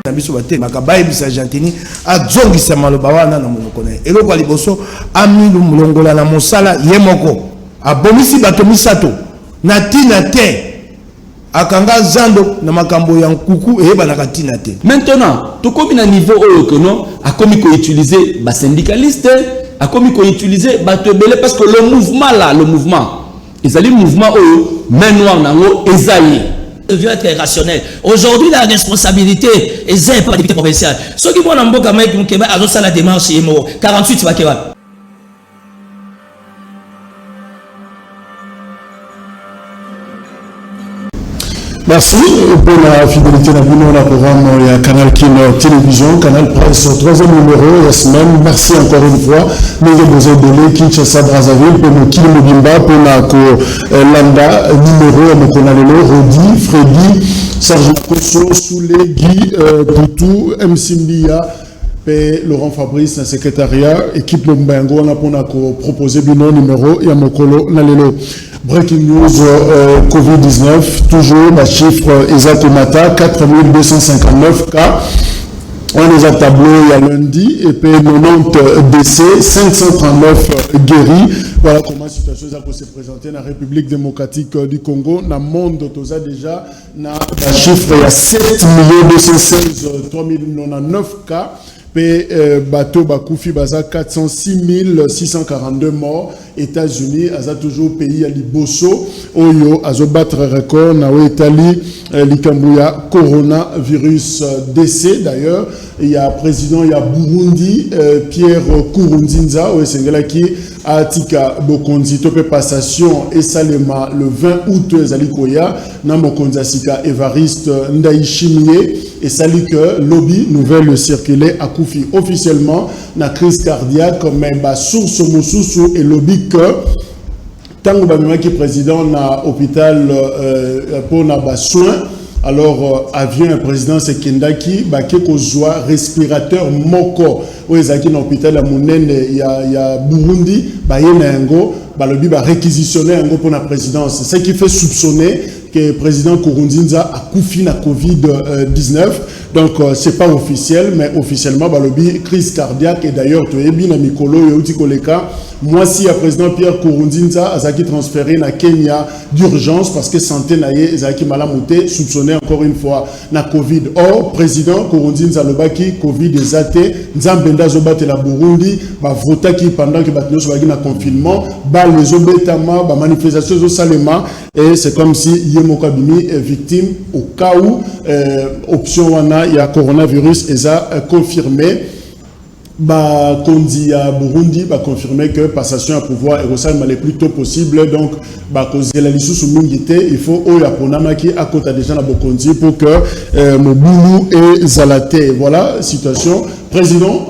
na biso bate makabaye bisa Argentine azongisa maloba wana na monoko na eloko ya liboso amilu mulongola na mosala ye moko abomisi bato misato na tina te akanga zando na makambo ya nkuku eba na katina te. Maintenant to komi na niveau oyo que non a komi ko utiliser ba syndicaliste a komi ko utiliser bato belé parce que le mouvement là le mouvement ils allaient mouvement oyo main noire nango ezayi devient être rationnel. Aujourd'hui, la responsabilité est par la député provinciale. Ceux qui vont en Mboka Mike Mukeba à la démarche 48 tu vas Kewa. Merci pour la fidélité de la programme et Canal Kino Télévision, Canal Presse, 3e numéro, la semaine. Merci encore une fois. Nous avons besoin de Kinshasa Brazzaville pour nos Kilo Mobimba, pour nos Landa, numéro, nous connaissons Rodi, Freddy, Serge Kosso, Soulé, Guy, Poutou, MC Mbia, Laurent Fabrice, le secrétariat, équipe Mbango, on a proposé le numéro, et à Mokolo Nalelo. Breaking news Covid-19, toujours le chiffre Isaac Omata, 4259 cas. On les a tablés il y a lundi, et puis 90 décès, 539 guéris. Voilà comment la situation s'est présentée dans la République démocratique du Congo. Dans le monde, on a déjà un chiffre, il y a 7 216 3099 cas. Bateau Bakoufi Baza 406 642 morts. États-Unis, Aza toujours pays à Liboso, Oyo, Azo battre record, na Italie, Likambouya, coronavirus décès d'ailleurs. Il y a président, il y a Burundi, Pierre Kourounzinza, qui a Atika Bokonzi, Topé Passation et Salema le 20 août, Zalikoya, Namokonza Sika Evariste Ndaïchimie, et sali que lobby nouvelle circulée à Koufi officiellement, na crise cardiaque, mais source Moussousou et lobby que tant que président na hôpital pour na soin alors avion un président c'est Kendaki ko joie respirateur moko o ezaki na hôpital ya monene ya Burundi yena ngo balobi réquisitionner ngo pour la présidence, ce qui fait soupçonner que le président Kourounzinza a couffé la Covid-19. Donc, ce n'est pas officiel, mais officiellement, balobi crise cardiaque. Et d'ailleurs, tu es bien à Mikolo, moi, si le président Pierre Kourounzinza a été transféré à Kenya d'urgence parce que santé naïe, Zaki Malamouté, soupçonné encore une fois la Covid. Or, président Kourounzinza Lobaki, Covid est athée, Nzambenda Zobate la Burundi, vota qui pendant que Batino Sobagi na confinement, les obétama, manifestation au Salema, et c'est comme si Yemokabimi est victime au cas où option wana il y a coronavirus et ça confirmé. Kondi à Burundi confirmé que passation à pouvoir est ressalma le plus tôt possible. Donc cause la liste sous mingité il faut oya ponama qui à côté déjà na Bokondi pour que Moboulou et Zalaté. Voilà situation. Président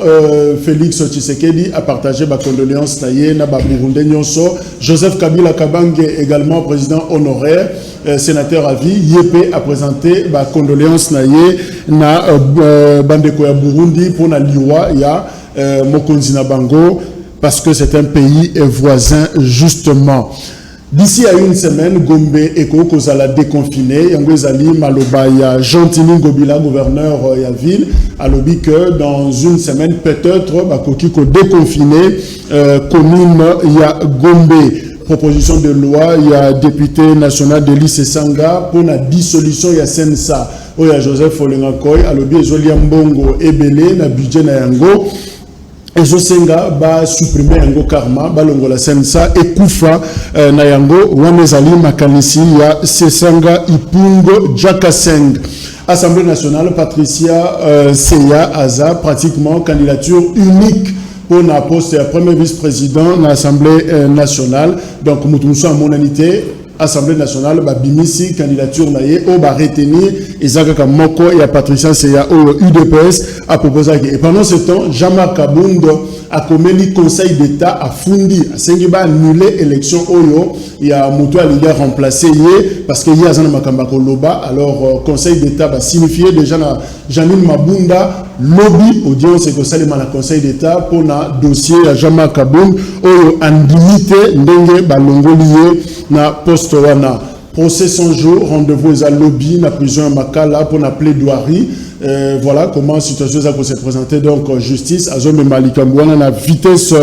Félix Tshisekedi a partagé ma condoléance naïe na Burundais nyonso. Joseph Kabila Kabange également président honoraire sénateur à vie Yépé a présenté ma condoléance naïe na bandeko ya Burundi pour na liwa ya Mokonzi na bango parce que c'est un pays voisin justement. D'ici à une semaine, Gombe et Kozala déconfiné. Yangozali Maloba ya Gentini Ngobila, gouverneur ya ville, a lobby que dans une semaine, peut-être, Bakoki ko déconfiné, commune ya Gombe. Proposition de loi, il y a député national de l'I Sanga pour la dissolution, il y a Sensa. Il y a Joseph Olengakoy, a lobby Zolia Mbongo Ebele, na budget na Yango. Et Josenga va supprimer Yango Karma, balongo la Sensa et Koufa na Yango, Wamezali Makanisi, ya Sesanga Ipungo Jakaseng. Assemblée nationale, Patricia Seya Aza, pratiquement candidature unique pour la poste premier vice-président de l'Assemblée nationale. Donc, nous avons mon unité. Assemblée nationale, Bimisi, candidature naïe, au retenir, et Zagaka Moko et Patricia Seya au UDPS a proposé. Et pendant ce temps, Jean-Marc Kabondo a commis le Conseil d'État à Fundi, à Sengiba annulé l'élection Oyo, il y a Moutou à l'idée remplacé parce qu'il y a Zana Makambako Loba, alors Conseil d'État va signifier déjà Janine Mabunda, lobby, audience et le Conseil d'État pour le dossier à Jean-Marc Kabondo, Oyo, en limité, Ndenge, Balongo lié, na poste wana procès 100 jours, rendez-vous à lobby, la prison à Makala pour la plaidoirie. Voilà comment la situation peut se présenter. Donc, justice, Azome Malikambouana, la vitesse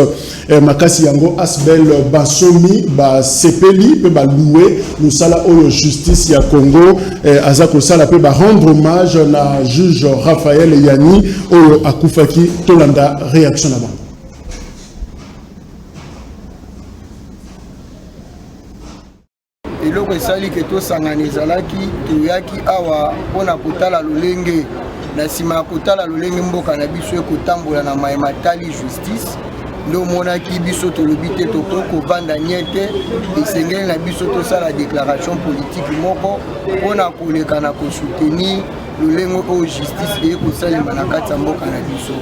Makasi Yango, Asbel Basomi, Sepeli, peut louer, nous sala oyo justice ya Congo, Azako Sala peut rendre hommage à juge Raphaël Yani, oyo Akufaki, Tolanda, réaction là-bas. eloko esali ke tosangana ezalaki toyaki awa mpona kotala lolenge na nsima ya kotala lolenge mboka na biso ekotambola na mayematali justice nde omonaki biso tolobi te tokoki kovanda nie te esengeli na biso tosala déclaration politique moko mpona koleka na kosoutenir lolenge oyo justice eye kosalema na kati ya mboka na biso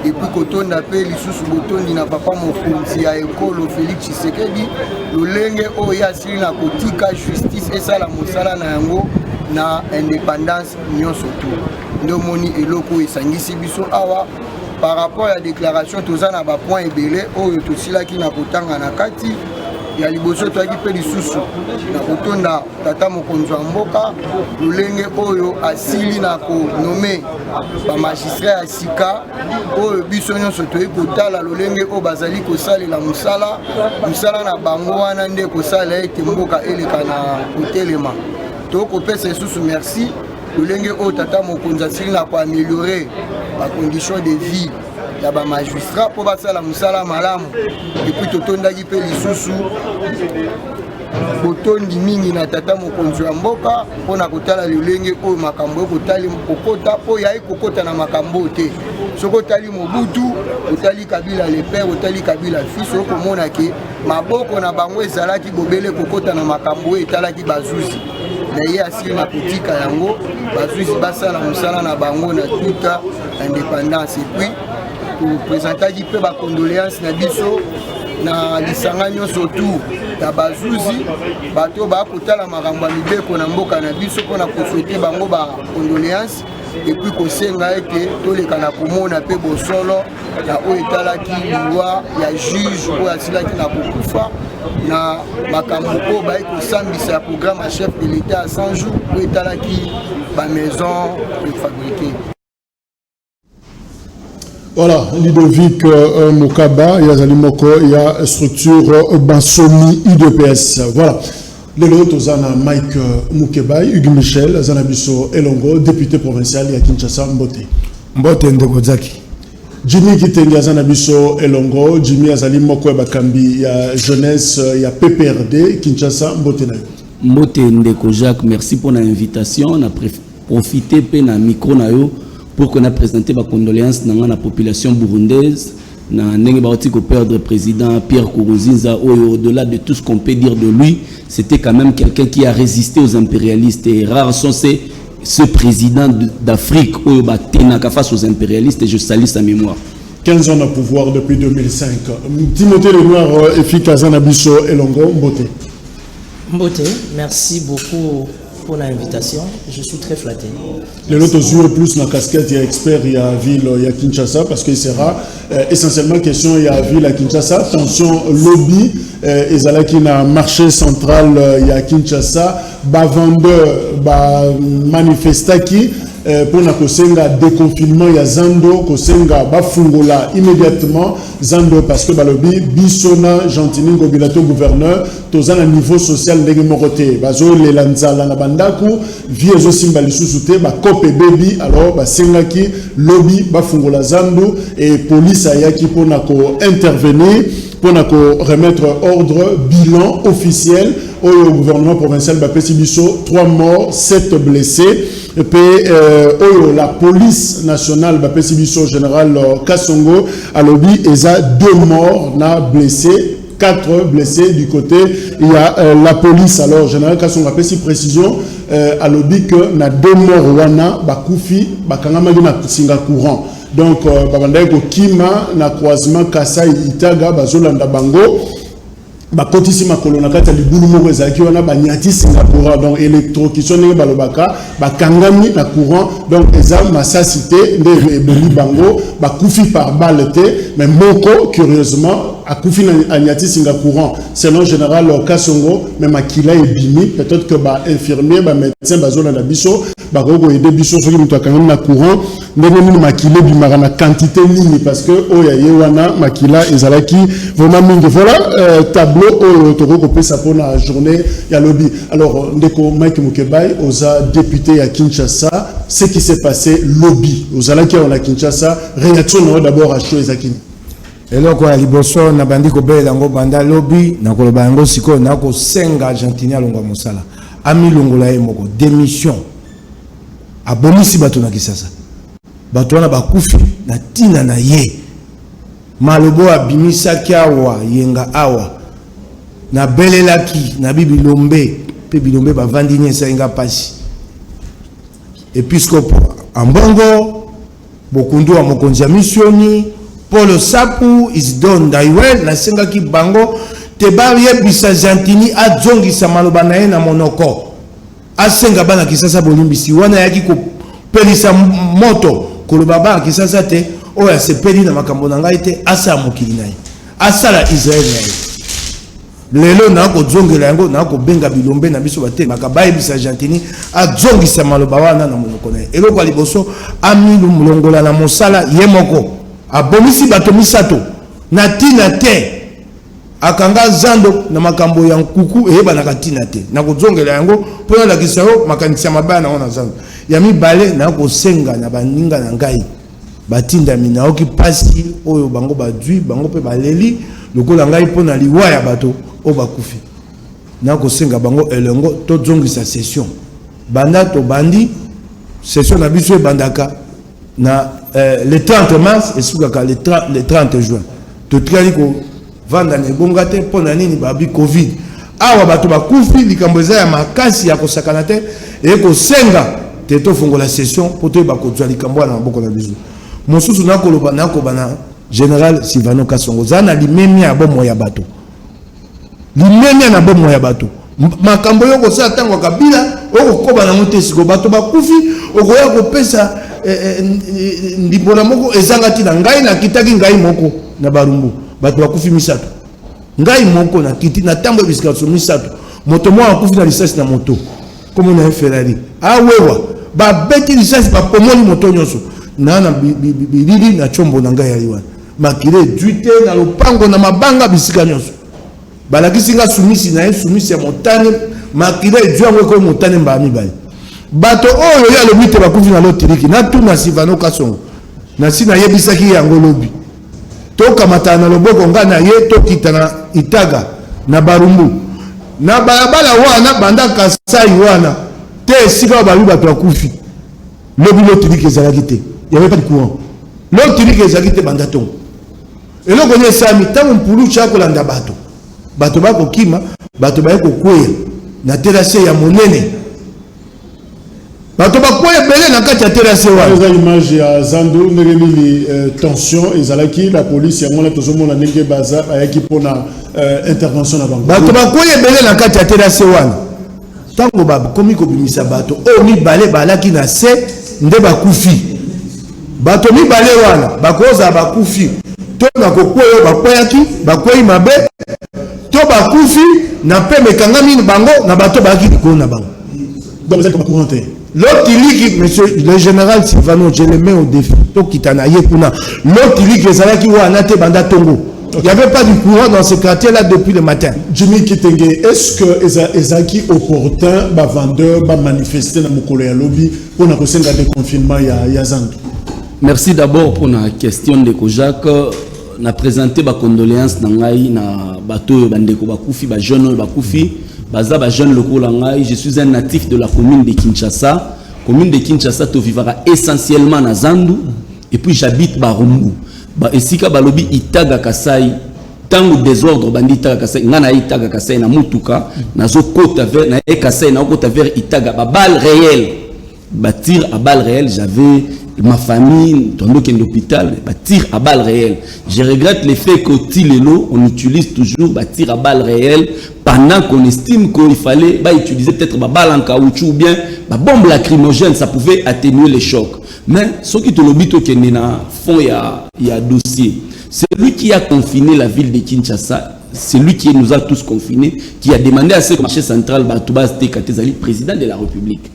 epuis kotonda mpe lisusu botondi na papa mokonzi ya ekolo Félix Tshisekedi lolenge oyo ye asili na kotika justice esala mosala na yango na indépendance nyonso tu nde omoni eloko oyo esangisi biso awa par rapport à la déclaration toza na bapoint ebele oyo tosilaki na kotanga na kati ya liboso toyaki mpe lisusu na kotonda tata mokonzi wa mboka lolenge oyo asili na konome bamagistrat ya sika oyo biso nyonso toyei kotala lolenge oyo bazali kosalela mosala na bango wana nde kosala ete mboka eleka na kotelema tokopesa lisusu merci lolenge oyo tata mokonzi asili na koameliore bacondition de vie ya bamagistrat mpo basala mosala malamu epuis totondaki mpe lisusu botondi mingi na tata mokonzi wa mboka mpona kotala lolenge oyo makambo ekotali kokota mpo yai kokota na makambo te soki otali Mobutu otali Kabila le père otali Kabila fils okomona ke maboko na bango ezalaki bobele kokota na makambo oyo etalaki bazuzi na ye asili na kotika yango bazuzi basala mosala na bango na tuta indépendance epuis topresentaki mpe bacondoléance na biso na lisanga nyonso tu ya bazuzi bato bakotala makambo ya mibeko na mboka na biso mpona kosouete bango bacondoléance epuis kosenga ete toleka na komona mpe bosolo na oyo etalaki liwa ya juge oyo asilaki na kokufa na makambo oyo bayi kosambisa ya programme ya chef de l'état à 100 jours oyo etalaki bamaison fabriquée. Voilà, Ludovic Mokaba, Yazali Moko, il y a structure Bansomi UDPS. Voilà. Les autres, Mike Moukebaï, Hugues Michel, Zanabiso Elongo, député provincial, il y a Kinshasa Mbote. Mbote Ndekozaki. Jimmy Kitengi, Zanabiso Elongo, Jimmy Azali Moko Bakambi, il y a jeunesse, il y a PPRD, Kinshasa Mbote. Mbote Ndekozaki, merci pour l'invitation. On a profité de la micro pour qu'on a présenté ma condoléance dans la population burundaise. Au perdre le président Pierre Kourouzinza, au-delà de tout ce qu'on peut dire de lui, c'était quand même quelqu'un qui a résisté aux impérialistes. Et rares sont ce président d'Afrique face aux impérialistes, et je salue sa mémoire. 15 ans de pouvoir depuis 2005. Timothée Lenoir, efficace en Abisso et Longo, Mbote. Mbote, merci beaucoup pour l'invitation. Je suis très flatté. Les autres jours, plus la casquette, il y a expert, il y a ville, il y a Kinshasa, parce qu'il sera essentiellement question, il y a ville à Kinshasa, tension lobby, et là qui a marché central, il y a Kinshasa, bas vendeur, bas manifestaki, pour na kosenga déconfinement ya Zando kosenga bafungola immédiatement Zando parce que balobi bisona gentini ngobilato gouverneur tozana niveau social ndenge moroté bazo le lanzala na bandaku viezo simba lisusu te ba kope baby alors basenga ki lobby bafungola Zando et police ayaki pour na ko intervenir pour na ko remettre ordre bilan officiel au gouvernement provincial bapesi biso 3 morts 7 blessés. Et puis, la police nationale, Bapesibiso général Kassongo, à l'objet, il y a 2 morts, 4 blessés du côté. Il y a la police, alors, général Kassongo, Bapesi précision, à l'objet que na 2 morts, wana, Bakoufi, Bakangamagi na Singa courant. Donc, Babandeko Kima, na croisement Kasai Itaga, Bazolanda Bango. bakotisi makolo na kati ya libulu moko ezalaki wana banyatisi na courant donc électrocution ndenge balobaka bakangami na courant donc eza masasi te nde ebeli bango bakufi par balle te mais moko curieusement akufi na anyatisi na courant selon général Kasongo mais makila ebimi peut-être que ba infirmier ba médecin bazona na biso bakoko aider biso soki mutu akangami na courant ndenge nini makila ebimaka na quantité nini parce que oya ye wana makila ezalaki vraiment mingi voilà tableau au Toro Kopesa pour la journée ya lobby. Alors ndeko Mike Mukebai oza député à Kinshasa, ce qui s'est passé lobby aux alaki on a Kinshasa réaction d'abord à chaud ezakini. Et là quoi liboso na bandi ko bela ngo banda lobby na ko bango siko na ko senga Argentina longa mosala ami longola ye moko démission abomisi bato na Kinshasa bato na bakufi na tina na ye malobo abimisa kiawa yenga awa na belelaki na bibilombe pe bilombe bavandi nyesa inga pasi episcope ambongo bokundu wa mokonzi ya missioni Paul Sapu Isidore Ndaiwel na senga ki bango te barie bisa Argentini adzongisa maloba na ye na monoko asenga bana Kisasa bolimbisi wana yaki ko pelisa moto koloba bana Kisasa te oya sepeli na makambo na ngai te asa mokili na ye asala Israel na ye lelo na ko zongela yango na ko benga bilombe na biso bate makabaye bisa Argentini adzongisa maloba wana na monoko na ye eloko ya liboso amilu mulongola na mosala ye moko abomisi bato misato na tina te akanga zando na makambo ya nkuku eyeba na katina te na ko zongela yango pona la kisao makanisa mabaya na ona zando ya mibale na ko senga na baninga na ngai batinda minaoki pasi oyo bango badui bango pe baleli lokola ngai pona liwa ya bato o bakufi na ko senga bango elengo to zongisa session banda to bandi session na biso bandaka na le 30 mars et soukaka le 30 juin to triali ko vanda ne bongate pona nini babi covid awa bato bakufi likambo eza ya makasi ya kosakana te e ko senga te to fongola session poto ba ko tswa likambo na maboko na biso mosusu na koloba na ko bana général Silvano Kasongo zana limemi ya bomo ya bato limemi na bomo ya bato makambo yoko sa tango kabila okokoba na motesi ko bato bakufi okoya ko pesa ndibona moko ezangati na ngai na kitaki ngai moko na barumbu bato bakufi misato ngai moko na kiti na tambo bisika so misato moto mo akufi na lisasi na moto comme na Ferrari awewa ba beti lisasi ba pomoli moto nyonso na bilili na chombo na ngai aliwa makile duite na lopango na mabanga bisika nyonso balakisi nga sumisi na ye sumisi ya motane makile duango ko motane mba mibali bato oyo ya lobi te bakufi na lotiriki na tu na Silvano Kasongo na sina yebisaki yango lobi to kamata na loboko nga na ye to kitana itaga na barumbu na balabala wana banda Kasai wana te sika babi bato bakufi lobi lotiriki ezalaki te y'avait pas de courant lotiriki ezalaki te banda tongo eloko nye sami tango mpulu chako landa bato bato bako kima bato bayeko kweya na terase ya monene bato bakoye belé na kati ya terase wana eza image ya Zando ndenge nini tension ezalaki la police yango na tozomona ndenge baza ayaki pona intervention na bango bato bakoye belé na kati ya terase wana tango bakomi kobimisa bato oyo mibale balaki na se nde bakufi bato mibale wana bakoza bakufi to na kokoyo bakoyaki bakoyi mabe to bakufi na pe mekangami bango na bato baki likolo na bango donc vous êtes comme courant. L'autre ligue, monsieur le général Silvano, je le mets au défi. L'autre ligue, qui Banda Tongo. Il n'y avait pas du courant dans ce quartier-là depuis le matin. Jimmy Kitenge, est-ce que Ezaki opportun, vendeur, manifester dans mon lobby pour nous conseiller de confinement ya Zando? Merci d'abord pour la question de Kojak. On a présenté ma condoléance dans na bateau bandeko bakufi ba jeune bakufi. Baza jeune local langai, je suis un natif de la commune de Kinshasa. Commune de Kinshasa to vivra essentiellement na Zandu et puis j'habite Barumbu. Ba esika balobi itaga Kasai tango désordre bandi itaga Kasai ngana itaga Kasai na mutuka nazo kota vers na Kasai na kota vers itaga ba balle réelle tir à balles réelles, j'avais ma famille, ton qui est l'hôpital, tir à balles réelles. Je regrette le fait qu'au Tilelo, on utilise toujours tir à balles réelles pendant qu'on estime qu'il fallait utiliser peut-être ma balle en caoutchouc ou bien ma bombe lacrymogène, ça pouvait atténuer les chocs. Mais ce qui te l'obite qui est fond, il y a dossier. C'est lui qui a confiné la ville de Kinshasa. C'est lui qui nous a tous confinés, qui a demandé à ce que le marché central Batouba Tekatezali, président de la République.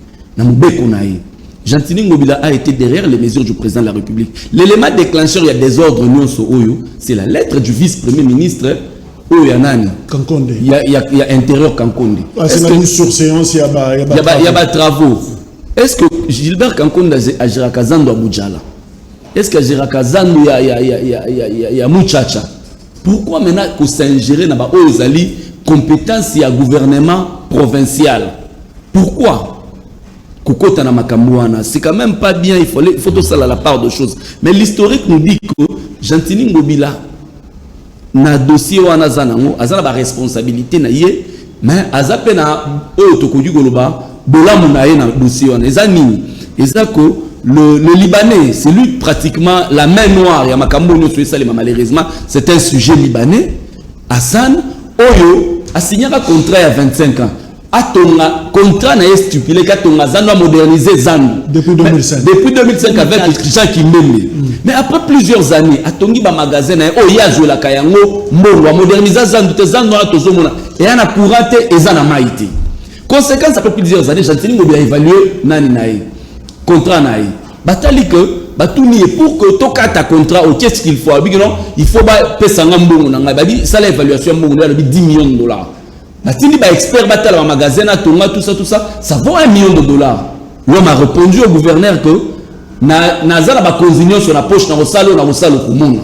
Jantini Ngobila a été derrière les mesures du président de la République. L'élément déclencheur, il y a des ordres, c'est la lettre du vice-premier ministre Oyanani. Kankonde. Il y a intérieur Kankonde. C'est une surséance, il y a des travaux. Est-ce que Gilbert Kankonde a Girakazando à Boudjala? Est-ce que Girakazando il y a Mouchacha? Pourquoi maintenant qu'on s'ingère dans les compétences et gouvernement provincial? Pourquoi? C'est quand même pas bien, il faut tout ça à la part de choses. Mais l'historique nous dit que Jantini Ngobila, na dossier ou anazanango, azana ba responsabilité na ye, mais azape na otokodu goloba, bolamu na ye na dossier ou anazani. Et ça que le Libanais, c'est lui pratiquement la main noire. Il y a Makambo malheureusement, c'est un sujet libanais. Hassan Oyo a signé un contrat il y a 25 ans. Atonga contrat n'a stipulé qu'Atonga Zan a modernisé Zan depuis 2005. Depuis 2005 avec Christian Kimbembe. Mais après plusieurs années, Atongi ba magasin na o ya joué la kayango mbongo moderniser Zan de Zan na tozomona et ana courante et Zan a maïté. Conséquence après plusieurs années, Jantini Ngobila évalué nani naï. Contrat naï. Batali que batuni pour que toka ta contrat au qu'est-ce qu'il faut il faut ba pesa ngambongo na ngabi ça l'évaluation mbongo na 10 millions de dollars. Batini ba expert batala magasin na tonga tout ça vaut 1 million de dollars. L'homme a répondu au gouverneur que na zala ba consignation sur la poche na osalo pour monde.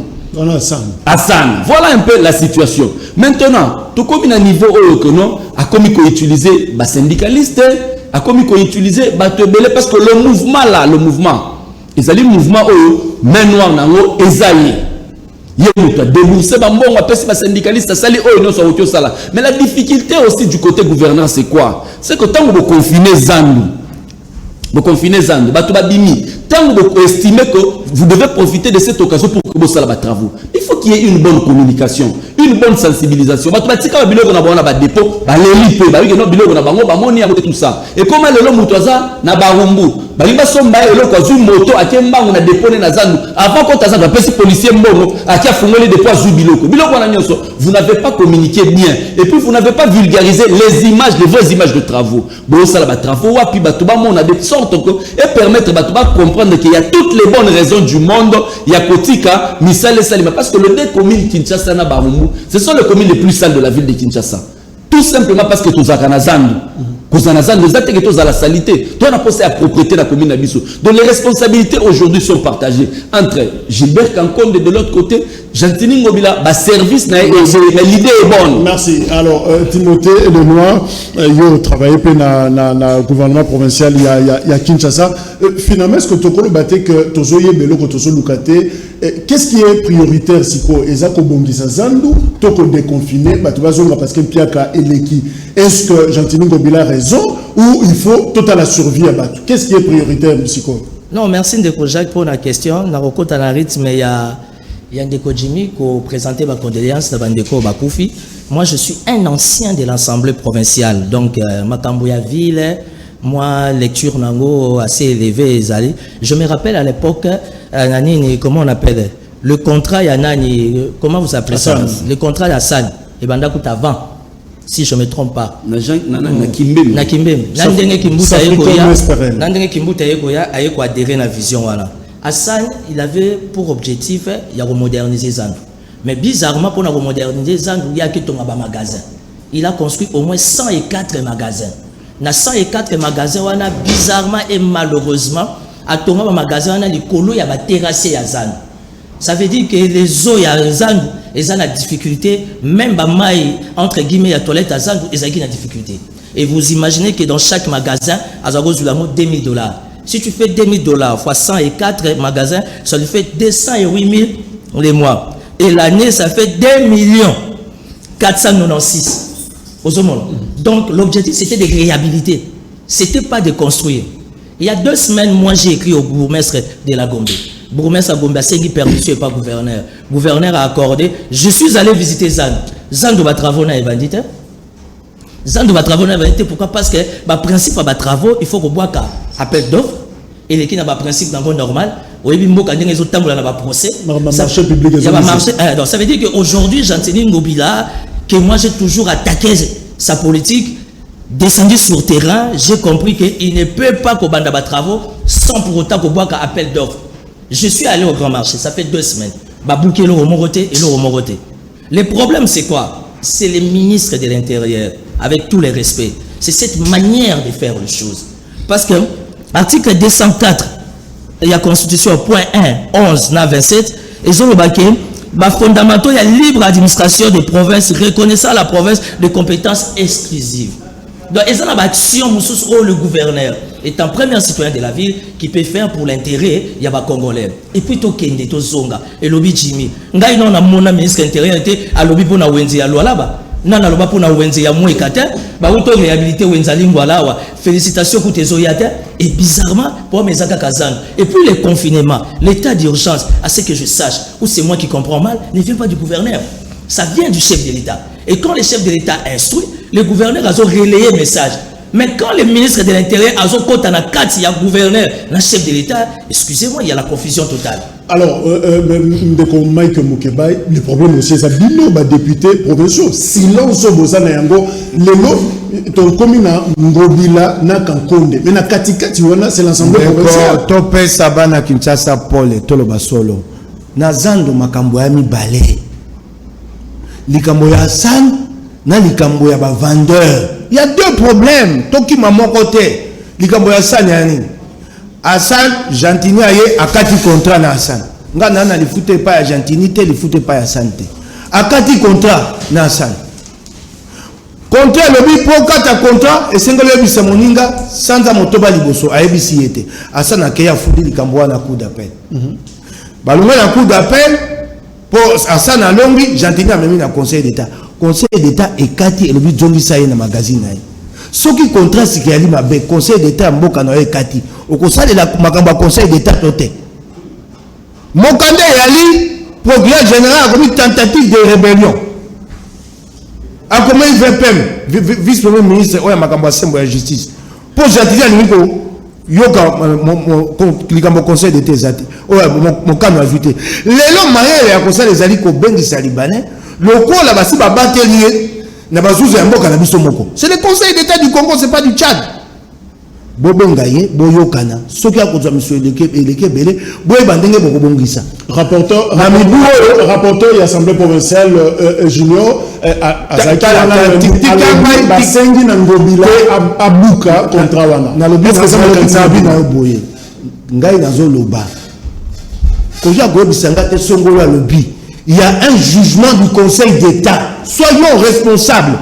Hassan, voilà un peu la situation. Maintenant, tout comme à niveau que non, a commis qu'on utiliser ba syndicaliste, a commis qu'on utiliser ba tebele parce que le mouvement là, ils allaient mouvement main noire nango ezaïe. Il y a déboursé bambon apesi ba syndicaliste sali non so otio sala. Mais la difficulté aussi du côté gouverneur c'est quoi? C'est que tant que vous confinez Zandu. Vous confinez Zandu, Batouba Bimi. Tant que vous estimez que vous devez profiter de cette occasion pour que vous soyez travaux. Il faut qu'il y ait une bonne communication, une bonne sensibilisation. Batouba tika bilo na ba dépôt, ba lelipe, ba no bilo na bango ba moni tout ça. Et comment le lomo toza na barumbu. Ba liba somba elo kwa zu moto akemba na déponer na Zandu. Avant qu'on taza pesi policier mbongo akia fungoli dépôt zu biloko. Biloko na nyonso, vous n'avez pas communiqué bien et puis vous n'avez pas vulgarisé les images, les vraies images de travaux. Bon ça ba travaux wa puis Batouba mon a des sortes et permettre Batouba comprendre qu'il y a toutes les bonnes raisons du monde. Il y a Kotika, Misal et Salima. Parce que les deux communes Kinshasa na Barumbu, ce sont les communes les plus sales de la ville de Kinshasa. Tout simplement parce que tous Akanazandu. Nous attaquons tous à la salité. Toi, on a pensé à propriété la commune d'Abisso. Donc les responsabilités aujourd'hui sont partagées entre Gilbert Kankonde de l'autre côté, Jantini Ngobila, service, mais l'idée est bonne. Merci. Alors, Timothée Lenoir, il travaille dans le gouvernement provincial, il y a Kinshasa. Finalement, est-ce que tu as battu que tu as belo que tu as lucraté? Qu'est-ce qui est prioritaire, Siko? Est-ce que Bongisa Zandu, tu as déconfiné, tu vas dire parce que Piaka et Leki. Est-ce que Jantini Ngobila a raison ou il faut total la survie à battre? Qu'est-ce qui est prioritaire, Siko? Non, merci Ndeko Jacques pour la question. Dans le rythme, il y a Ndeko Jimmy qui a présenté ma condoléance de Ndeko Bakoufi. Moi, je suis un ancien de l'Assemblée provinciale. Donc, Makambouya Ville, moi, lecture nango assez élevée. Je me rappelle à l'époque, comment on appelle le contrat Yanani, comment vous appelez ça? Le contrat d'Hassan, et Bandakout avant. Si je ne me trompe pas. Nakimbem. Nandenge Kimbuta Yekoya a adhéré à la vision. Hassan, il avait pour objectif de moderniser Zandu. Mais bizarrement, pour moderniser Zandu, il y a un magasin. Il a construit au moins 104 magasins. Dans 104 magasins, bizarrement et malheureusement, à ton magasin, il y a des terrassés à Zandu. Ça veut dire que les eaux à Zandu, ils ont la difficulté, même entre guillemets, la toilette à Zandu, ils ont la difficulté. Et vous imaginez que dans chaque magasin, à Zagos, il y a $2000. Si tu fais $2000 fois 104 magasins, ça lui fait 208 000 les mois. Et l'année, ça fait 2 496 000. Donc, l'objectif, c'était de réhabiliter. Ce n'était pas de construire. Il y a 2 semaines, moi j'ai écrit au bourgmestre de la Gombe. Bourgmestre à Gombe a signé permission et pas gouverneur. Gouverneur a accordé. Je suis allé visiter Zand. Zand va travaux na évandite. Zand va travaux na évandite. Pourquoi? Parce que le principe de travaux, il faut qu'on boit qu'à appel d'offres. Et les qui n'a pas principe dans le normal. Oui, il faut qu'il y ait un procès. Marché public. Donc ça veut dire qu'aujourd'hui, Jean-Tini Ngobila, que moi j'ai toujours attaqué sa politique, descendu sur terrain, j'ai compris qu'il ne peut pas qu'on bande travaux sans pour autant qu'on boit qu'à appel d'offres. Je suis allé au grand marché, ça fait 2 semaines. Babouké le remoroté et le remoroté. Le problème c'est quoi? C'est les ministres de l'Intérieur, avec tous les respects. C'est cette manière de faire les choses. Parce que article 204 de la Constitution, point 1, 11, 27, ils ont le baquet, fondamentaux, il y a libre administration des provinces, reconnaissant la province de compétences exclusives. Donc, ils ont une action, le gouverneur est un premier citoyen de la ville qui peut faire pour l'intérêt, il y a des Congolais. Et puis, Kende, Zonga, et Lobby Jimmy. Ngai non, mon ministre intérieur était à Lobby pour na Wenzi à là-bas. Non, non, pas pour na Wenzi ya Mouekate, bah, auto réhabilité Wenzali Ngwala, félicitations pour tes oyate. Et bizarrement, pour mes Kazan. Et puis, le confinement, l'état d'urgence, à ce que je sache, ou c'est moi qui comprends mal, ne vient pas du gouverneur. Ça vient du chef de l'État. Et quand le chef de l'État instruit, le gouverneur a relayé le message. Mais quand le ministre de l'Intérieur a côté na 4, il y a gouverneur, le chef de l'État, excusez-moi, il y a la confusion totale. Alors, Mike Moukebaï, le problème aussi, c'est que les députés provinciaux, silence au Bozana Yango, ton commune Ngobila n'a qu'un condé. Mais na Katikati, c'est l'ensemble provincial. Topé Sabana Kinshasa Paul et Toloba Solo. Nazando makambo ya mibale. Likambo ya Hassan, na likambo ya ba vendeur. Il y a 2 problèmes. Toki maman côté. Likambo ya Hassan yani. Hassan, Jantini aye akati contrat na Hassan. Nga nana li foute pas ya Jantini te, li foute pas ya Hassan te. Akati contrat na Hassan. Contrat le bi pour kata contrat et sengole bi samoninga sanza motoba liboso ayebisi yete. Hassan akeya fudi likambo na coup d'appel. Balunga na coup d'appel pour Hassan alongi, Jantini a même na conseil d'état. Conseil d'état ekati le bi zongi sa na magazine na. Ce qui contrat c'est qu'il y a le conseil d'état mboka na ekati. Au conseil de la makamba conseil d'état toté. Mokande yali procureur général a commis tentative de rébellion. A commis VPM vice-premier ministre oya makamba sembo ya justice. Pour jatilia limiko yoka likambo conseil d'état zati. Oya mokano ajouté. Lelo mayele ya conseil les ali ko bengisa libanais. Loko la basi ba batelier. C'est le conseil d'état du Congo, c'est pas du Tchad. Bobongaye, Boyokana, ce qui a causé monsieur Eleke Bele, Boybandenge Bobongisa. Rapporteur et assemblée provinciale junior, Basengi Nangobila, Abuka, contre Wana. Nalobi, Boye. Ngai Nazo Loba. Koja Gobisanga te Songola Lobi. Il y a un jugement du Conseil d'État. Soyons responsables.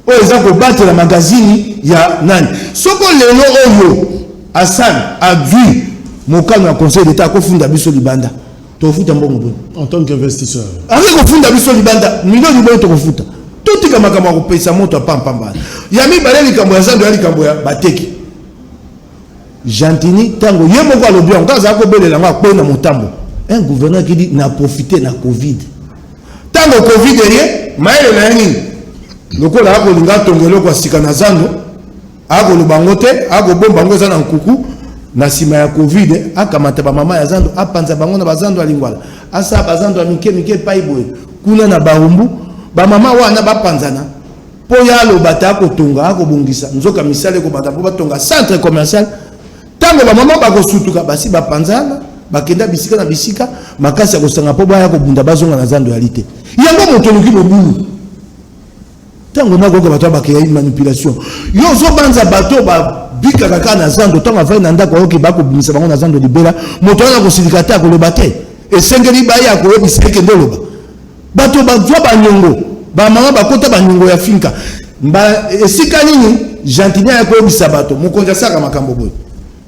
Oh, ils ont battu la magazine, il y a Nani. Ce qu'on les lois, Hassan a vu mon cas dans le Conseil d'État, qu'on fonde Abisso Libanda. Tu fous un bon. En tant qu'investisseur. Avec qu'on fonde Abisso Libanda, millions de dollars, tu fous. Tout est comme un pays, ça monte à Pam. Il y a mis Balé Kamboya, Zandouali Kamboya, Bateki. Jantini, Tango, Yemova le bien, quand ça a coupé les langues, à Montambo. Un gouverneur qui dit n'a profité de la Covid. Tant que Covid est rien, maïle n'a rien. Le coup là, on a tongelo kwa sikanazando, ago le bangote, ago bon bango zana nkuku, na sima ya Covid, akamata ba mama ya zando, apanza bango na bazando alingwala. Asa bazando amike paiboe. Kuna na barumbu, ba mama wana ba panzana. Po ya lo bata ko tonga, ago bongisa. Nzoka misale ko bata po batonga centre commercial. Tango ba mama ba ko sutuka basi ba panzana. Bakenda bisika na bisika makasi ya kosanga po baya ko bunda bazonga na zando yalité yango motonoki bobulu tango na gogo bato bakaya manipulation yo zo banza bato ba bika kaka na zando tango avai na ndako oki bako bimisa bango na zando libela moto na ko silikata ko lobate e sengeli baya ko bisike ndoloba bato ba zwa ba nyongo ba mama bakota ba nyongo ya finka mba esika nini Jantini ya ko bisa bato mokonza saka makambo boy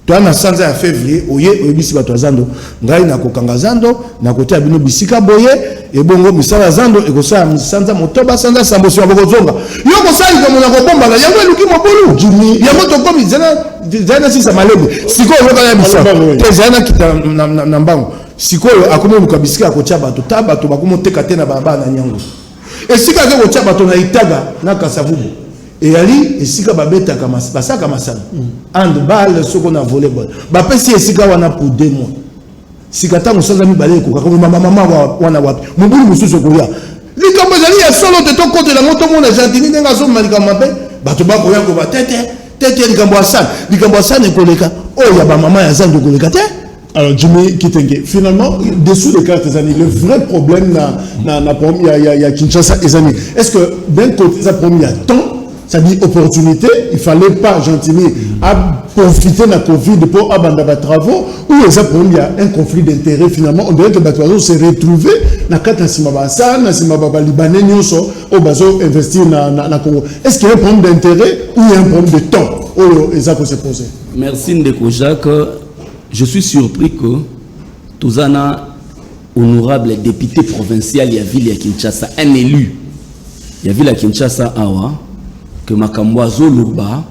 Toi na sanza ya février oye oyebisi bato ya zando ngai na kokanga zando na kotia bino bisika boye et bongo misala zando e kosala sanza motoba sanza sambo so bokozonga yo kosali comme na kobomba na yango eluki mobulu jimi yango to komi zana sisa malebe sikoyo yo kala bisa te zana kita na mbango sikoyo akomo luka bisika kotia bato ta bato bakomo teka te na baba na nyango esika ke kotia bato na itaga na kasavubu et ali esika babetaka basaka masala handball soko na volleyball bapesi esika wana pour 2 mois sika tango sanza mibale ko kako mama wana wapi mubulu mususu kolia likambo ezali ya solo te to kote la moto mona jardini ndenga zo malika mabe bato bako yako tete likambo asana koleka oya ba mama ya zando koleka te. Alors Jimmy Kitenge, finalement, dessous des cartes des années, le vrai problème il y a Kinshasa et Zani. Est-ce que d'un côté, ça il y a temps, ça dit opportunité, il ne fallait pas gentiment profiter de la Covid pour abandonner les travaux, ou il y a un conflit d'intérêts finalement, on dirait que les oiseaux se retrouver dans le cadre de Libanais, au bateau investir dans le Congo. Est-ce qu'il y a un problème d'intérêt ou il y a un problème de temps? Ça peut se poser. Merci Ndeko Jacques. Je suis surpris que Touzana, honorable député provincial, il y a ville à Kinshasa, un élu, il y a ville à Kinshasa, Awa, que Makamboazo Loba,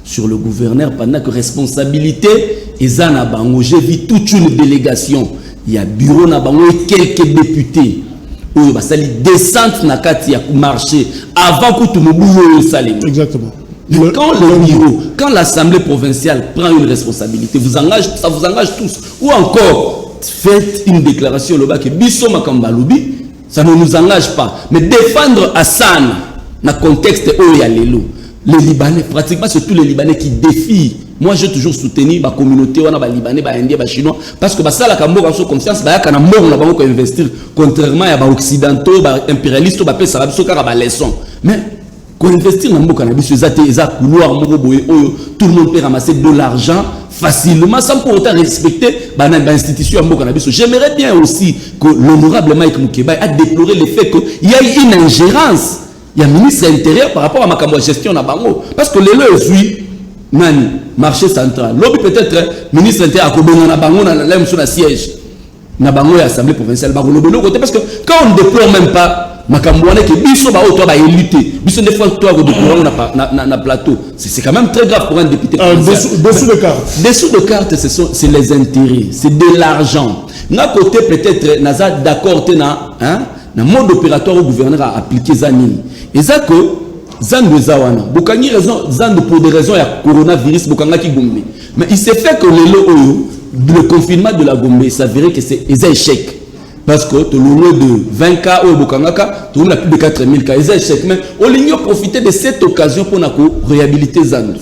sur le gouverneur, pendant que responsabilité, Ezana Bango, j'ai vu toute une délégation, il y a bureau na Bango et quelques députés, où il y a une descente na kati ya marché, avant que tout le monde salit. Exactement. Quand le bureau, quand l'Assemblée provinciale prend une responsabilité, ça vous engage tous. Ou encore, faites une déclaration là-bas que Bisso Makambaloubi, ça ne nous engage pas. Mais défendre Hassan dans le contexte où il y a les Libanais, pratiquement c'est tous les Libanais qui défient. Moi j'ai toujours soutenu la communauté, les Libanais, les Indiens, les Chinois, parce que ça, la Cambo a confiance, il y a un investir, contrairement à les Occidentaux, les impérialistes, les Arabes, les leçons. Mais quand investir dans le cannabis, tout le monde peut ramasser de l'argent facilement sans pour autant respecter l'institution de cannabis. J'aimerais bien aussi que l'honorable Mike Moukeba a déploré le fait qu'il y a une ingérence. Il y a un ministre intérieur par rapport à ma gestion na bango. Parce que les lois, nani, marché central. L'objet peut-être ministre intérieur a na bango na siège. Na bango et assemblée provinciale. Parce que quand on ne déplore même pas, Makambouane que biso ba auto ba élité biso des fois toi na plateau c'est quand même très grave pour un député dessous de carte c'est les intérêts, c'est de l'argent. Na côté peut-être naza d'accord na na mode opératoire au gouverneur a appliqué zanini et ça que zando zawana bokani raison zando pour des raisons ya coronavirus bokanga ki gombe mais il s'est fait que le confinement de la Gombe s'avérait que c'est un échec. Parce que tu as de 20 cas au Bukangaka, tu as plus de 4000 cas. Ils échec. Mais on ligne profiter de cette occasion pour réhabiliter Zando.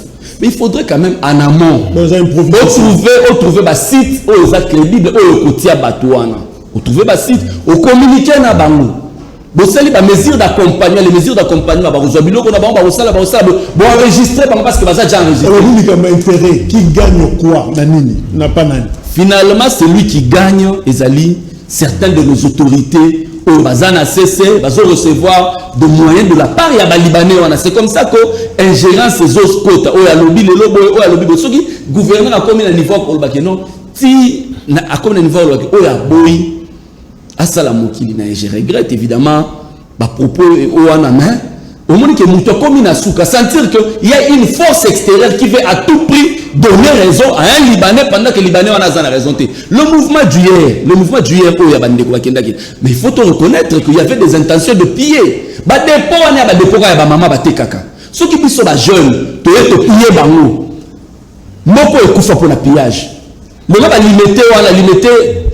Mais il faudrait quand même en amont trouver des sites où ils sont crédibles, où ils sont batouana. On trouver des sites, on communiquer na bango. Bon, c'est les mesures d'accompagnement, les mesures d'accompagnement. Bon, enregistrer parce que ça déjà enregistré. Qui gagne quoi? N'a pas nani. Finalement, celui qui gagne, Ezali. Certaines de nos autorités au Bazana CC vont recevoir des moyens de la part il y a Libanais. C'est comme ça que ingérence ces autres côtes au lobby le lobo au lobby de ceux qui gouverneur a commis un niveau pour le bac non si a commis un niveau au ya boy à salamokili na je regrette évidemment ba propos au anama au monde que muto commis na souka sentir que il y a une force extérieure qui veut à tout prix donner raison à un Libanais pendant que les Libanais ont la raison. Le mouvement d'hier, mais il faut reconnaître qu'il y avait des intentions de piller. Ceux qui sont jeunes, tu es piller bango. Moko est pour le pillage. Le gars va limiter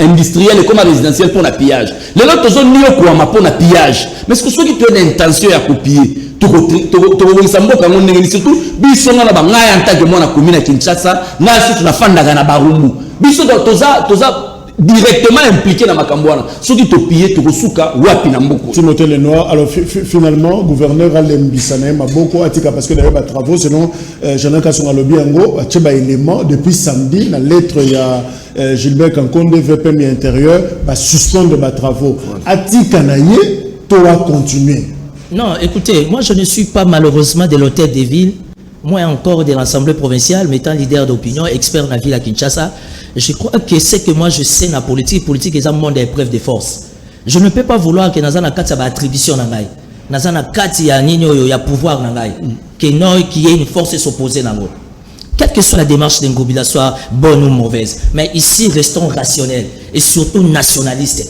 industriel et comme résidentiel pour le pillage. Les autres zones n'y ont pour le pillage. Mais ce que ceux qui ont une intention à copier. Surtout biso na ba ngai en tant que mona commune à Kinshasa na surtout na fandaka na barumbu biso toza directement impliqué dans Makambouana ceux qui te piller to kosuka wapi na mboko Timothée Lenoir. Alors finalement gouverneur Alembisane Maboko atika parce que d'ailleurs ba travaux selon Jean-Luc Kasonga lobi yango atcheba élément depuis samedi la lettre il y a Gilbert Kankonde VPM intérieur ba suspendre ba travaux atika naye to va continuer. Non, écoutez, moi je ne suis pas malheureusement de l'hôtel des villes moi encore de l'Assemblée provinciale, mettant leader d'opinion, expert dans la ville à Kinshasa, je crois que c'est que moi je sais dans la politique est un monde d'épreuve de force. Je ne peux pas vouloir que dans un cas de attribution dans ngai, dans un cas il y a pouvoir dans ngai, qu'il y ait une force s'opposer dans l'autre. Quelle que soit la démarche d'Ngobila, soit bonne ou mauvaise, mais ici restons rationnels et surtout nationalistes.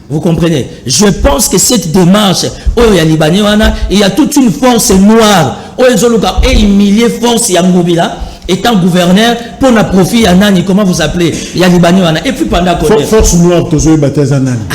Vous comprenez? Je pense que cette démarche, il y a toute une force noire, et une millier force Ngobila, étant gouverneur, pour la profit, comment vous appelez? Et puis pendant qu'on est... Force noire,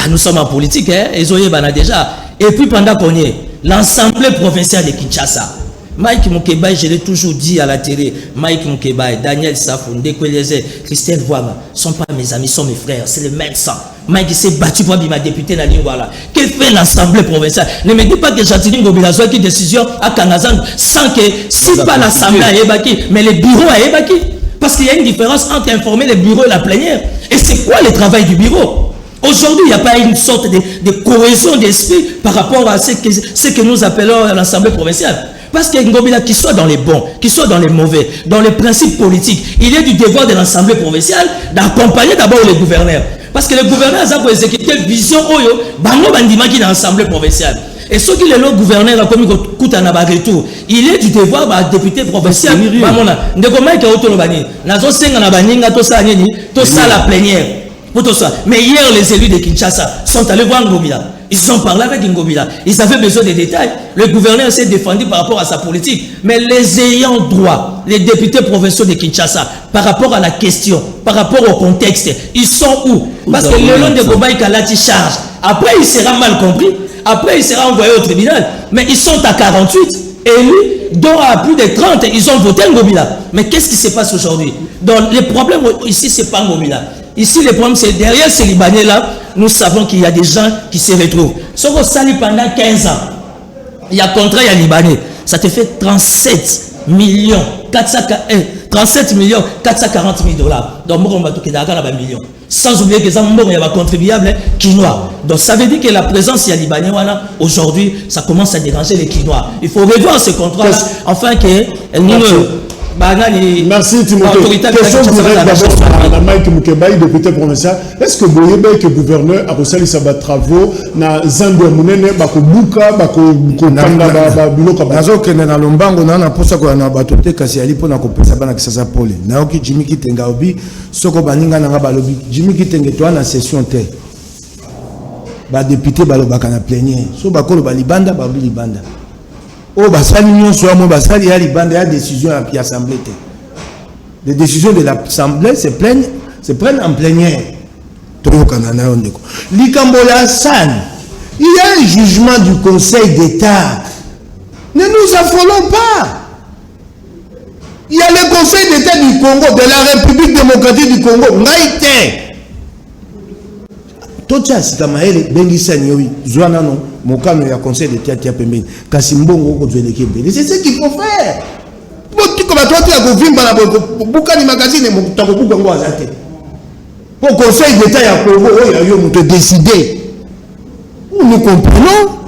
nous sommes en politique, déjà. Et puis pendant qu'on est, l'Assemblée provinciale de Kinshasa, Mike Moukebaï, je l'ai toujours dit à la télé, Mike Moukebaï, Daniel Safou, Ndekweleze, Christelle Voima, ne sont pas mes amis, sont mes frères, c'est le même sang. Mike s'est battu pour ma députée dans l'Ingwala. Que fait l'Assemblée provinciale? Ne me dis pas que Jatini Ngobila soit qui décision à Kanazan sans que, si pas l'Assemblée à Ebaki, mais les bureaux à Ebaki. Parce qu'il y a une différence entre informer les bureaux et la plénière. Et c'est quoi le travail du bureau? Aujourd'hui, il n'y a pas une sorte de cohésion d'esprit par rapport à ce que nous appelons l'Assemblée provinciale. Parce que Ngobila, qu'il soit dans les bons, qu'il soit dans les mauvais, dans les principes politiques, il est du devoir de l'Assemblée provinciale d'accompagner d'abord les gouverneurs. Parce que les gouverneurs ont exécuté une vision oyo, bango bandima qui dans l'Assemblée provinciale. Et ceux qui le gouverneur a commis retour, il est du devoir de député provincial. La plénière. Mais hier, les élus de Kinshasa sont allés voir Ngobila. Ils ont parlé avec Ngobila. Ils avaient besoin de détails. Le gouverneur s'est défendu par rapport à sa politique. Mais les ayants droit, les députés provinciaux de Kinshasa, par rapport à la question, par rapport au contexte, ils sont où? Parce que le long de Gobaï Kalati charge. Après, il sera mal compris. Après, il sera envoyé au tribunal. Mais ils sont à 48. Élus, dont à plus de 30, ils ont voté Ngobila. Mais qu'est-ce qui se passe aujourd'hui? Donc, les problèmes ici, ce n'est pas Ngobila. Ici, le problème, c'est derrière ces Libanais-là, nous savons qu'il y a des gens qui se retrouvent. Ce qu'on salit pendant 15 ans, il y a contrat, il y a Libanais. Ça te fait 37 millions 440 000 dollars. Donc, on va tout millions. Sans oublier que il y a des contribuables quinois. Donc, ça veut dire que la présence il y a Libanais, aujourd'hui, ça commence à déranger les quinois. Il faut revoir ce contrat-là, afin que nous... Merci Timothée. Question directe d'abord à Mike Moukebaï, député provincial. Est-ce que vous voyez que le gouverneur a reçu les travaux dans Zambia Mounene, Bakobuka, Bakopanda, Biloka? Nazoke na lombango na posa ko na batote kasi ali pona ko pesa bana kisasa pole. Na oki Jimmy Kitenga obi soko baninga na balobi. Jimmy Kitenga to na session te. Ba député balobaka na plénière. So bakolo ba libanda ba libanda. Oh, basali nyonso ya mo basali ya libanda ya décision à l'Assemblée. Les décisions de l'Assemblée se prennent en plénière. Likambola San, il y a un jugement du Conseil d'État. Ne nous affolons pas. Il y a le Conseil d'État du Congo, de la République démocratique du Congo. Maïté. Tocha Sikamaele, Bengisani, oui, Zouanano, Mokano, il y a Conseil d'État qui a permis. Kasimbongo, c'est ce qu'il faut faire. Pour Conseil d'État, il y a Congo, il y a décidé. Nous comprenons.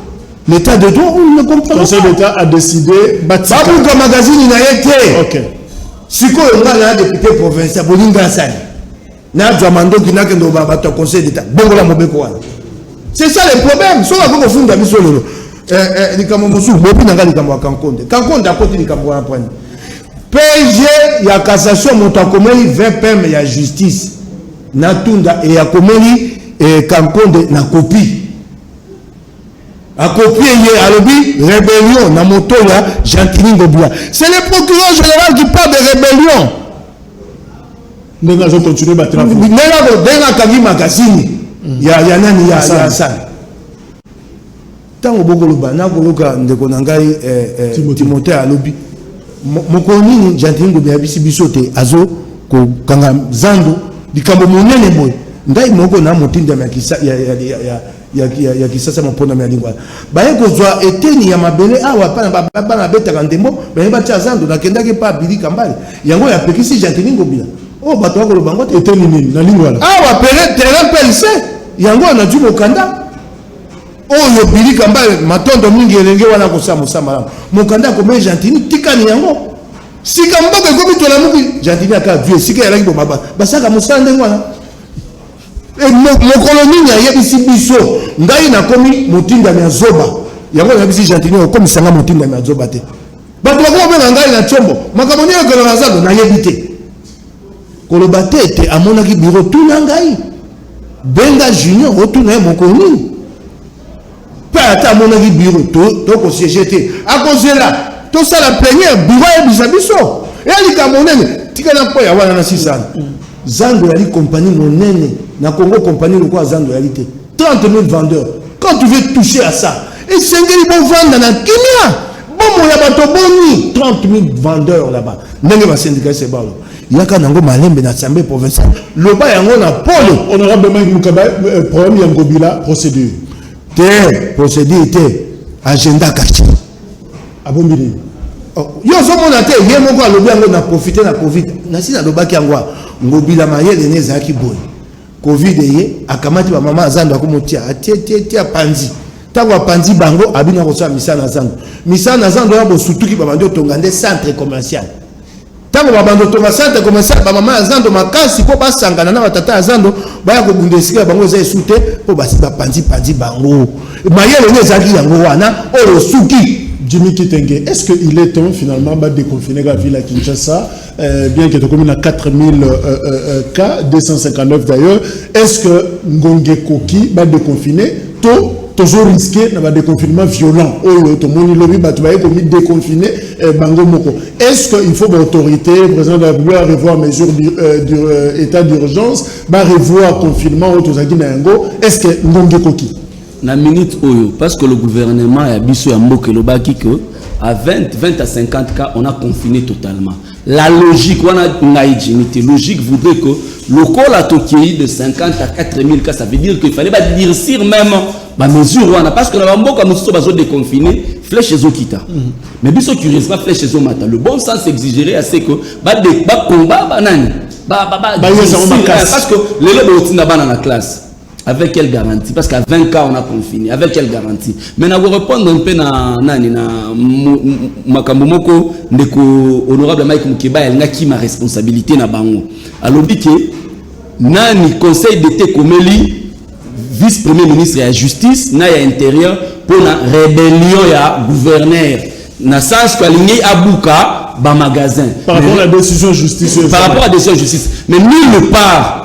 L'état de droit, nous ne comprenons pas. Le Conseil d'État a décidé. Babouka magazine, il a été. Ok. Si on a un député provincial, Bolinga Sani. Conseil d'État. C'est ça le problème. Si on a fond d'amis sur le PG, il y a cassation, montakomeli, 20 PM, il y a justice. Natunda, et il y a komeli, et Kankonde, na copie. A copier, il y a lobby, rébellion, na moto, là, Jean-Claude Ngobila. C'est le procureur général qui parle de rébellion. Nous allons continuer à battre la foule. Il y a nani, il y a ça. Tant au Bogoloba, na Goloka, Ndekonangai, Timothée à lobby. Mokonini, Jean-Claude Ngobila, bisote, azo, kanga zando, likambo monene boy. Ndai moko na motinda ya kisasa mapona ya lingwa. Baye kozwa eteni ya mabele awa pana bana beta kandembo, baye bacha zando na kendake pa bilika mbali. Yango ya pekisi Jean-Claude Ngobila. Oh bato wako lobango eteni nini na lingwa. Awa pere terrain pelse. Yango na jumo kanda. Oh yo bilika mbali matondo mingi elenge wana kosama sama. Mokanda ko me Jean-Claude tikani yango. Si comme que comme tu l'as mis, Jantini a qu'à vieux, si qu'elle a dit baba, bah ça comme ça ndeng wana. Et mon colonie n'a yé ici biso, ngai na komi mutinda na zoba. Yango na bisi Jantini comme ça na mutinda na zoba te. Ba to ko na ngai na chombo, makamoni ko na zado na yebite. Koloba te amona ki bureau tout na ngai. Benga Junior retourne mon colonie. Pas à mon avis bureau, tout au CGT. À cause de là, tout ça la plénière, bureau et bisabiso. Et ali kamonene, tika na poya wana na 6 ans. Zando yali compagnie monene, na Congo compagnie le quoi Zando yali te. 30 000 vendeurs. Quand tu veux toucher à ça, et sengeli bon vendre na Kenya. Bon mon yabato boni, 30 000 vendeurs là-bas. Nenge ba syndicat c'est balo. Yaka nango malembe na assemblée provinciale. Le ba yango na polo. Honorable Mike Mukaba, problème yangobila procédure. Procédure était agenda caché. Abombili. Yo so mona te ye moko alobi yango na profiter na Covid. Na si na lobaki yango ngobila mayele neza ki boy. Covid ye akamati ba mama azando akomotia atie panzi. Tango panzi bango abina ko sa misana zando. Misana zando ya bo sutuki ba bando tongande centre commercial. Tango ba bando tonga centre commercial ba mama azando makasi ko basangana na batata azando baya ko bundesika bango za esute po basi ba panzi bango. Mayele neza ki yango wana o suki. Jimmy Kitenge, est-ce qu'il est temps finalement de déconfiner la ville à Kinshasa, bien que tu communes à 4000 cas, 259 d'ailleurs, est-ce que Ngonge Koki va déconfiner toujours risqué d'avoir des confinements violents. Tout le monde lobby, tu vas être déconfiné, Bango Moko. Est-ce qu'il faut l'autorité, le président de la République, revoir mesures d'état d'urgence, revoir confinement, est-ce que Ngonge Koki? Na minute oyo, parce que le gouvernement a biso ya mboke lobaki que à 20 à 50 cas, on a confiné totalement. La logique, on a une hygiénité. Logique voudrait que le col a toqué de 50 à 4000 cas, ça veut dire qu'il fallait durcir même ma mesure. Parce que la mboka nous sommes déconfinés, flèche chez Okita. Mais biso curieusement, flèche chez Omata. Le bon sens exigerait assez que combat banane. Parce que les gens dans la classe. Avec quelle garantie? Parce qu'à 20 cas, on a confiné. Avec quelle garantie? Maintenant, vous répondre un peu na Makambomoko, honorable Mike Mukeba, elle n'a qui ma responsabilité na bango. Alors, dit que nani conseil d'été komeli vice-premier ministre de la justice, na ya intérieur pour la rébellion ya gouverneur. Na sens que aligné Abouka, ba magasin. Par rapport à la décision justice. Par rapport à la décision justice. Mais nulle part.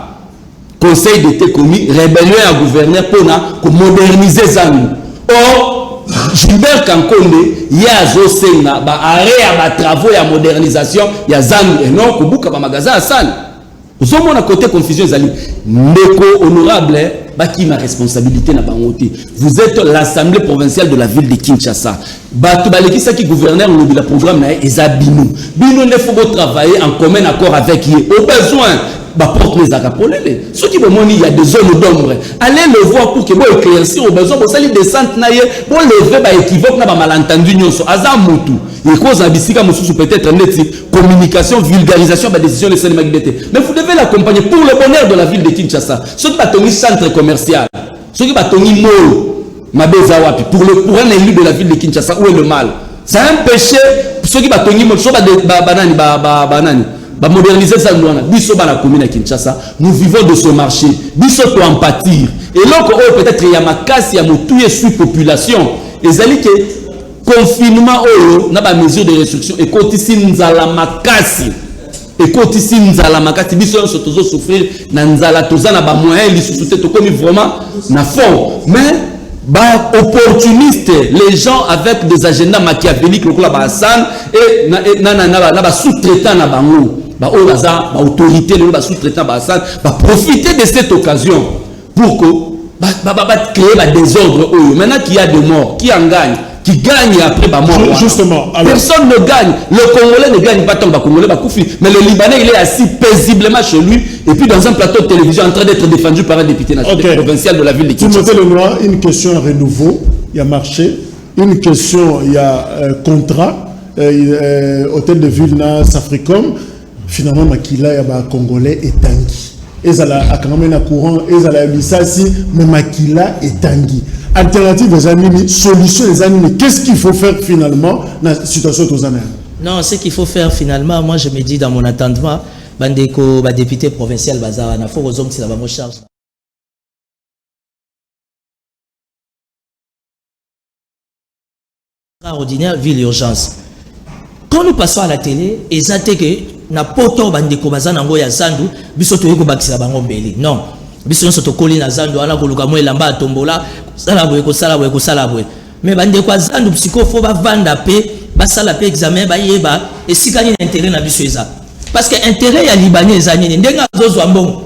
Conseil d'été commis, rébellion à gouverneur pour moderniser Zanu. Or, Gilbert Kankonde, il y a Zosena, arrêt à travaux et à modernisation, il y a Zanu et non, Kubuka, magasin à San. Vous avez un côté confusion, Zali. Neko honorable, qui ma responsabilité n'a pas monté. Vous êtes l'Assemblée provinciale de la ville de Kinshasa. Batubaleki Saki gouverneur, le programme est Bino. Bino ne faut pas travailler en commun accord avec lui. Au besoin. Porte les acapolés. Ceux qui veulent il y a des zones d'ombre. Allez le voir pour que vous éclaircir au besoin. Vous allez descendre pour lever par équivoque n'a malentendu nyonso. Azamutu. Et cause abisika mususu peut-être communication, vulgarisation de décision de CNMAGBT. Mais vous devez l'accompagner pour le bonheur de la ville de Kinshasa. Ceux qui battent centre commercial, ceux qui battent mall, Mabezawapi pour un élu de la ville de Kinshasa, où est le mal? C'est un péché. Ceux qui battent mall, ceux qui banani. Moderniser ça, nous vivons de ce marché. Biso to en pâtir. Et là, peut-être il y a ma casse, il y a mon tout sur population. Et ça dit que confinement, n'a pas mesure de restriction. Et quand ici nous allons ma casse, et quand ici nous allons ma casse, biso on se toujours souffrir. Nous allons tous na ba moyen, les sous-soutés to comme vraiment na fond. Mais opportunistes, les gens avec des agendas machiavéliques, le club Hassan et na sous-traitant na bango. Autorité, les sous-traitants, profiter de cette occasion pour que créer des désordre. Maintenant qu'il y a des morts, qui en gagne? Qui gagne après la mort? Justement, alors, personne ne gagne. Le Congolais ne gagne pas tant que le Congolais, mais le Libanais il est assis paisiblement chez lui et puis dans un plateau de télévision en train d'être défendu par un député national provincial de la ville de Kinshasa. Le noir, une question à renouveau, il y a marché, une question, il y a contrat, hôtel de ville na Safricom. Finalement, Makila y a un Congolais et Tanguy. Et ça a quand même un courant, et ça a mis ça si, mais Makila et Tanguy. Alternative des amis, solution des amis, qu'est-ce qu'il faut faire finalement dans la situation aux amis? Non, ce qu'il faut faire finalement, moi je me dis dans mon attendement, bandeko, député provincial bazar, na faut aux hommes c'est la bonne charge. Ordinaire ville urgence. Quand nous passons à la télé, exacté que na poto bandeko bazana ngo ya zandu, biso to yeko bakisa bango mbeli. Non. Biso nso to koli na zandu ala koluka mo elamba tombola, sala boye ko sala boye ko sala boye. Mais bandeko zandu psycho faut ba vanda pe, ba sala pe examen ba yeba et si kani intérêt na biso eza. Parce que intérêt ya libanais ezani ndenga zozo ambongo.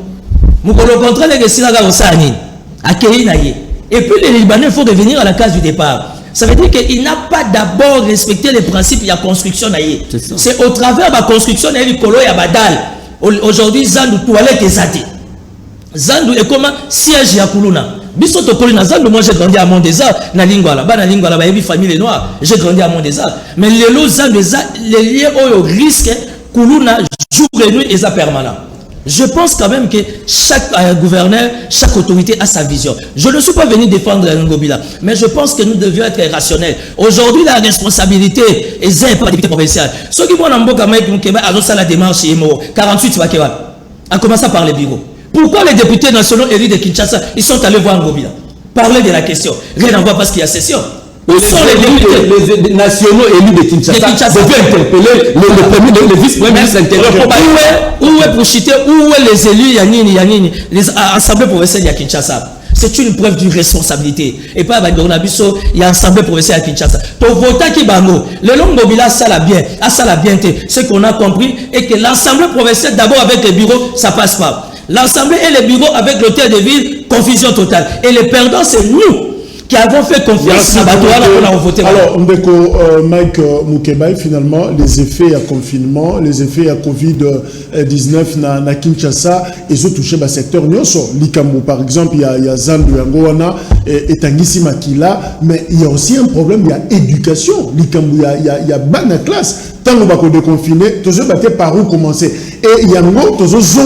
Mukolo contrôle que sila ga osani. Akei na ye. Et puis les Libanais faut revenir à la case du départ. Ça veut dire qu'il n'a pas d'abord respecté les principes de la construction. C'est au travers de la construction de la badal. Aujourd'hui, Zandu toilette est zati. Zandu est comme siège ya kuluna. Bisoto kolina Zandu, moi j'ai grandi à Mont-des-Arts, na lingua là-bas, na lingua là-bas, il famille noire. J'ai grandi à Mont-des-Arts. Mais les lots Zandu, les liens au risque, kuluna jour et nuit, et ça permanent. Je pense quand même que chaque gouverneur, chaque autorité a sa vision. Je ne suis pas venu défendre Ngobila, mais je pense que nous devions être rationnels. Aujourd'hui, la responsabilité est pas la député provinciale. Ceux qui vont en Mboka Mekeba à la démarche 48 Bakeba, en commençant par les bureaux. Pourquoi les députés nationaux élus de Kinshasa, ils sont allés voir Ngobila? Parler de la question. Rien à voir parce qu'il y a session. Les nationaux élus de Kinshasa devaient interpeller le vice-premier ministre intérieur. Où est Pouchité, où est les élus Yanini, les assemblées provinciales de Kinshasa? C'est une preuve d'une responsabilité. Et pas avec Gornabiso, il y a assemblée provinciale à Kinshasa. Ton votant qui bango, le long Mobila, ça l'a bien, ce qu'on a compris est que l'assemblée provinciale, d'abord avec les bureaux, ça passe pas. L'assemblée et les bureaux avec l'hôtel de ville, confusion totale. Et les perdants, c'est nous qui avons fait confiance à Batouala pour la voter. Alors, Mbeko, Mike Mukebai, finalement, les effets à confinement, les effets à Covid-19 na Kinshasa, ils ont touché le secteur Nyoso. Likambo, par exemple, il y a Zandu Yangoana et Tanguisi Makila, mais il y a aussi un problème, il y a éducation. Likambo, il y a ban classe. Tant qu'on va déconfiner, tous ceux qui par où commencer. Et il y a un autre, tous ceux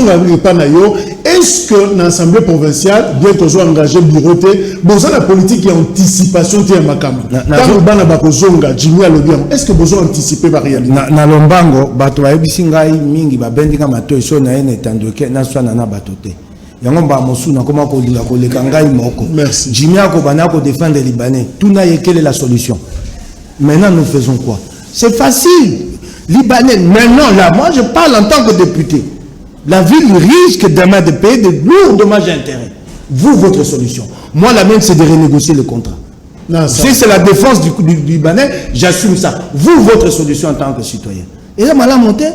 est-ce que l'Assemblée provinciale, bien que soit engagé bureauté, besoin de la politique et anticipation de Makam. Est-ce que besoin d'anticiper par réalité? Na lombango, bato ayebisingai mingi babendika mato iso na ene tandoke na swana na batote. Yango mba mosuna koma ko linga ko lekangai moko. Merci. Jimia ko bana ko défendre les Libanais. Tout n'a quelle est la solution? Maintenant nous faisons quoi? C'est facile. Libanais, maintenant là, moi je parle en tant que député. La ville risque demain de payer de lourds dommages et intérêts. Vous, votre solution. Moi, la mienne, c'est de renégocier le contrat. Non, si c'est la défense du Libanais, j'assume ça. Vous, votre solution en tant que citoyen. Et là, malin monté.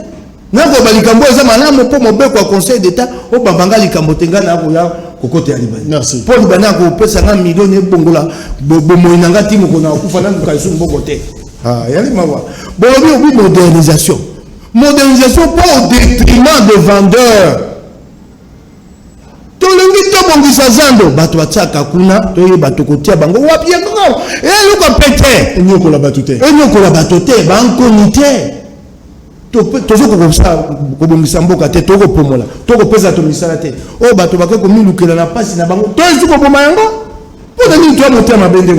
Non, conseil d'État, au Babanga Likambotenga, na kokote ya Libanais. Merci. Pour Libanais, on peut 50 millions de bongola. Bomoinanga timo kona kufana kaisu mbokote. Ah, yali mawa. Bon, oui, modernisation. Modernisation pas au détriment des vendeurs. Tolongi to bongisa zando bato batsaka kuna to bato kotia bango wapi yango luka pete enyoko la batute bankonité to zo ko bongisa mboka te to ko pomola to ko pesa to misala te o bato bakako milukela na pasi na bango to ezuko boma yango pour nini to motia mabende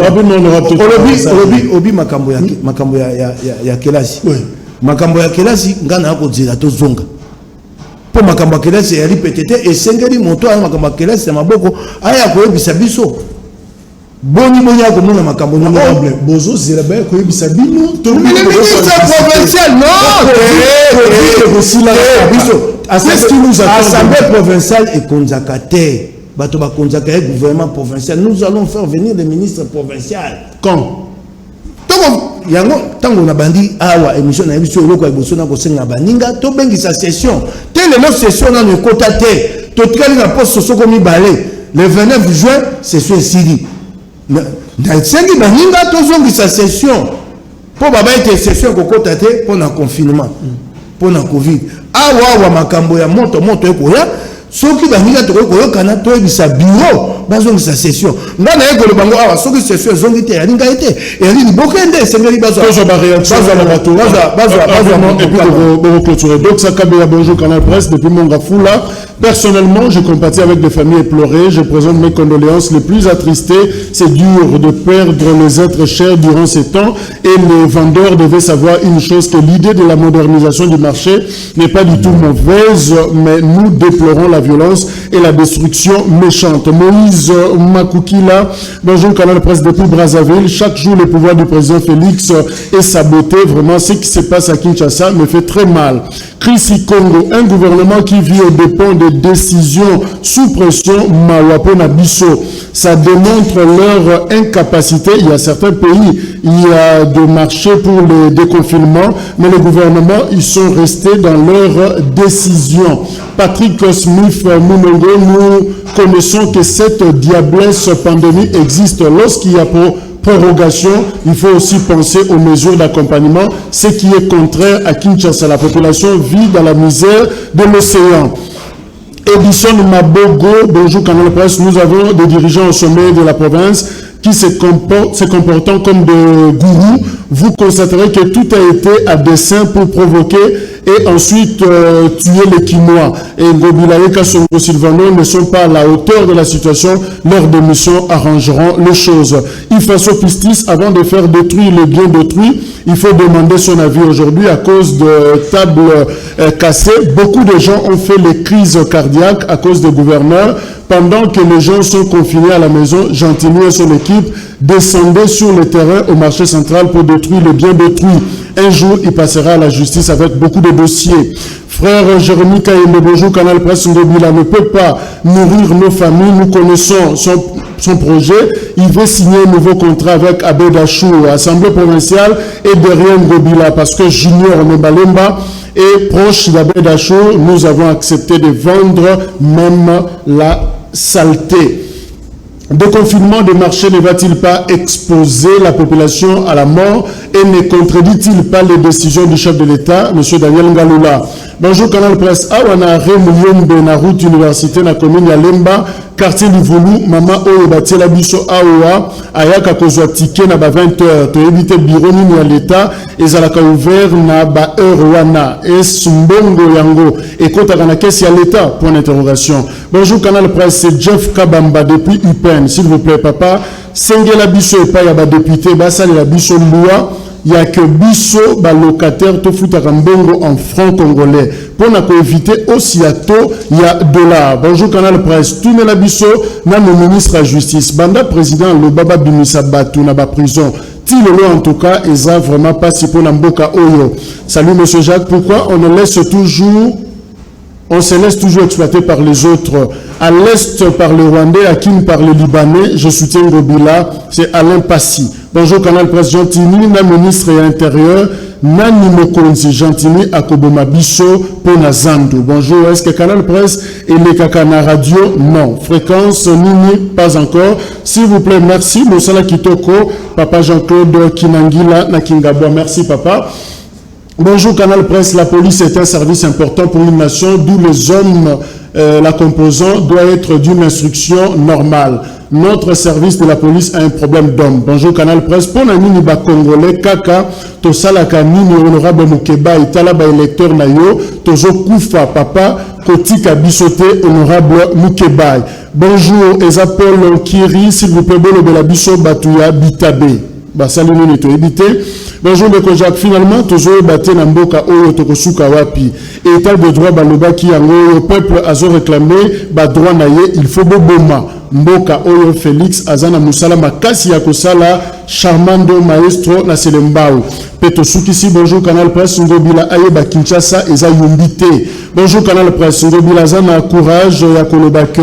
obi makambo ya kelasi. Makambo ya kelasi ngana ko zela to zonga po makambo ya kelasi ya ripetete esengeli moto ana makambo ya kelasi ya maboko aya ko ebisa biso boni ko mona makambo honorable bozo zela ba ko ebisa bino to ministre provincial non biso assemblée provinciale et konzakate bato ba konzaka et gouvernement provincial. Nous allons faire venir les ministres provinciaux quand yango tango na bandi awa émission na émission loko iboso na kosenga baninga to bengisa session telle notre session na kota te to tukali na poste soko mi balé le 29 juin session sili na sengi baninga to zongisa session po baba ete session kokota te po na confinement po na covid awa makambo ya moto ekoya soki baninga to koyokana to ebisa bureau bazongisa session ngana ekolo bango awa soki session zongi te yalinga ete yali bokende sengeli bazwa ba réaction bazwa clôturer. Donc ça Kabila bonjour Canal Presse depuis Mongafula Personnellement, je compatis avec des familles éplorées. Je présente mes condoléances les plus attristées. C'est dur de perdre les êtres chers durant ces temps et les vendeurs devaient savoir une chose, que l'idée de la modernisation du marché n'est pas du tout mauvaise, mais nous déplorons la violence et la destruction méchante. Moïse Makoukila, bonjour Canal Presse depuis Brazzaville. Chaque jour, le pouvoir du président Félix est saboté. Vraiment, ce qui se passe à Kinshasa me fait très mal. Chris Congo, un gouvernement qui vit aux dépens des décisions sous pression, Mawapo Nabiso. Ça démontre leur incapacité. Il y a certains pays, il y a des marchés pour le déconfinement, mais les gouvernements, ils sont restés dans leurs décisions. Patrick Smith Moumongo, nous connaissons que cette diablesse pandémie existe. Lorsqu'il y a prorogation, il faut aussi penser aux mesures d'accompagnement, ce qui est contraire à Kinshasa. La population vit dans la misère de l'océan. Edison Mabogo, bonjour Canal Presse, nous avons des dirigeants au sommet de la province qui se comportant comme des gourous. Vous constaterez que tout a été à dessein pour provoquer et ensuite tuer les Quinois. Et Ngobilaye Kassongo Sylvano ne sont pas à la hauteur de la situation. Leurs démissions arrangeront les choses. Ifaso Pistis, avant de faire détruire le bien d'autrui, il faut demander son avis. Aujourd'hui, à cause de tables cassées, beaucoup de gens ont fait les crises cardiaques à cause des gouverneurs. Pendant que les gens sont confinés à la maison, Gentilly et son équipe descendaient sur le terrain au marché central pour détruire le bien d'autrui. Un jour, il passera à la justice avec beaucoup de dossiers. Frère Jérémy Kayembe, bonjour, Canal Presse Ngobila ne peut pas nourrir nos familles. Nous connaissons son projet. Il veut signer un nouveau contrat avec Abed Achou, Assemblée provinciale, et derrière Ngobila, parce que Junior Mebalemba est proche d'Abed Achou. Nous avons accepté de vendre même la saleté. Déconfinement des marchés ne va-t-il pas exposer la population à la mort et ne contredit-il pas les décisions du chef de l'État, M. Daniel Ngaloula? Bonjour Canal Presse. Awana Remouliombe na route université na commune ya Lemba, quartier Livolu, mama oyo batiela biso awa ayaka kozwa ticket na ba 20h to éviter bureau nini ya l'État ezalaka ouvert na ba heure wana es mbongo yango ekotaka na caisse ya l'État, point d'interrogation. Bonjour Canal Presse, c'est Jeff Kabamba depuis UPN. S'il vous plaît papa, sengela biso epa ya ba député basali la biso loi il y a que biso ba locataire to futaka mbongo en franc congolais pour éviter aussi à taux il y a $. Bonjour Canal Presse, tout la biso na le ministre de la justice banda président le baba bimisa batu na ba prison tilolo en tout cas eza vraiment pas si pour na mboka oyo. Salut monsieur Jacques, pourquoi on se laisse toujours exploiter par les autres? À l'Est par les Rwandais, à Kin par les Libanais, je soutiens Ngobila, c'est Alain Passy. Bonjour Canal Presse, Gentilly, na ministre et intérieur, Nani Mokonzi, Gentilly, Akoboma Bisso, Ponazandu. Bonjour, est-ce que Canal Presse et les Kakana Radio? Non. Fréquence, Nini, pas encore. S'il vous plaît, merci. Moussala Kitoko, Papa Jean-Claude Kinangila, Nakingabwa, merci papa. Bonjour Canal Presse, la police est un service important pour une nation, d'où les hommes la composant doit être d'une instruction normale. Notre service de la police a un problème d'homme. Bonjour Canal Presse, pour la nini ba congolais kaka to salaka nini honorable Mukeba itala ba électeur na yo tozo kufa papa kotika bisote honorable Mukeba. Bonjour Ezapol Kiri, s'il vous plaît bolo de la biso batuya bitabe. Basali nini to ebité. Bonjour Beko Jacques, finalement tozo baté na mboka oyo tokosuka wapi. État de droit baloba ki yango le peuple azo réclamé ba droit na ye, il faut boboma. Mboka oyo Félix azana musala makasi ya kosala Charmando maestro na Selembao. Peto Sukisi, bonjour Canal Presse Ngobila ayeba Kinshasa eza yumbité. Bonjour Canal Presse Ngobila zana courage ya kolobake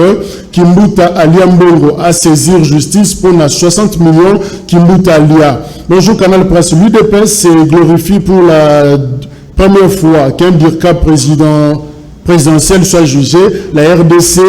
Kimbuta Alia Mbongo à saisir justice pour na 60 millions Kimbuta Alia. Bonjour Canal Presse, l'UDPS se glorifie pour la première fois qu'un DIRCA présidentiel soit jugé. La RDC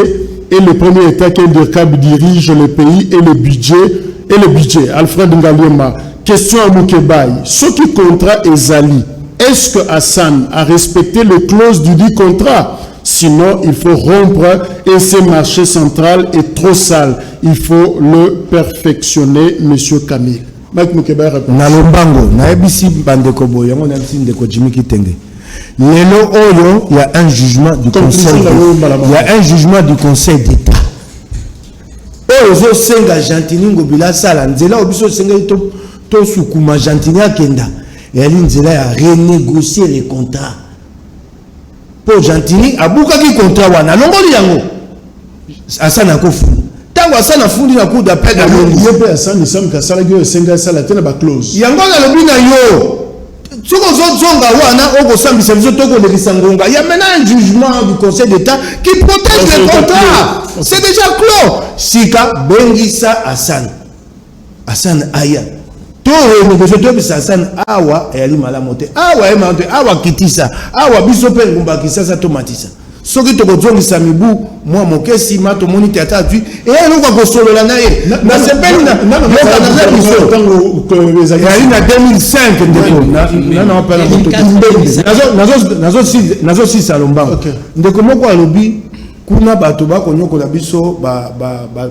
est le premier État qu'un DIRCA dirige le pays et le budget. Alfred Ngaliema. Question à Moukebaï. Ce qui contrat Ezali, est-ce que Hassan a respecté les clauses du dit contrat? Sinon, il faut rompre et ce marché central est trop sale. Il faut le perfectionner, monsieur Camille. Mike Moukebaï répond. Na lombango, na ebisi bandeko boyango na ebisi ndeko Jimmy Kitenge. Lelo Oyo, il y a un jugement du Conseil. Il y a un jugement du Conseil d'État. Oyo senga Gentini ngobila sala nzela obiso senga to sukuma Gentini akenda. Et elle nzela a renégocier les contrats. Pour Gentini abuka ki contrat wana longoli yango. Asana ko fundi. Tango asana fundi na coup d'appel na longi. Yebe asana sam ka sala gyo senga sala tena ba clause. Yango na lobina yo. Soko zonga wana oko sambisa biso toko lekisa ngonga. Il y a maintenant un jugement du Conseil d'État qui protège les contrats. C'est déjà clos. Sika bengisa Hassan. Hassan aya. To négocier to bisa Hassan awa e ali mala monte. Awa e monte, awa kitisa. Awa biso pe ngumba kisasa to matisa. Soki to kozongisa mibu moi mokesi mato moni tata tu et elle ko solola na ye. Na sepeli na yoka na biso tango ko ezali na 2005 ndeko na appela moto. Nazo si salomba. Ndeko moko alobi kuna bato bakonyokola biso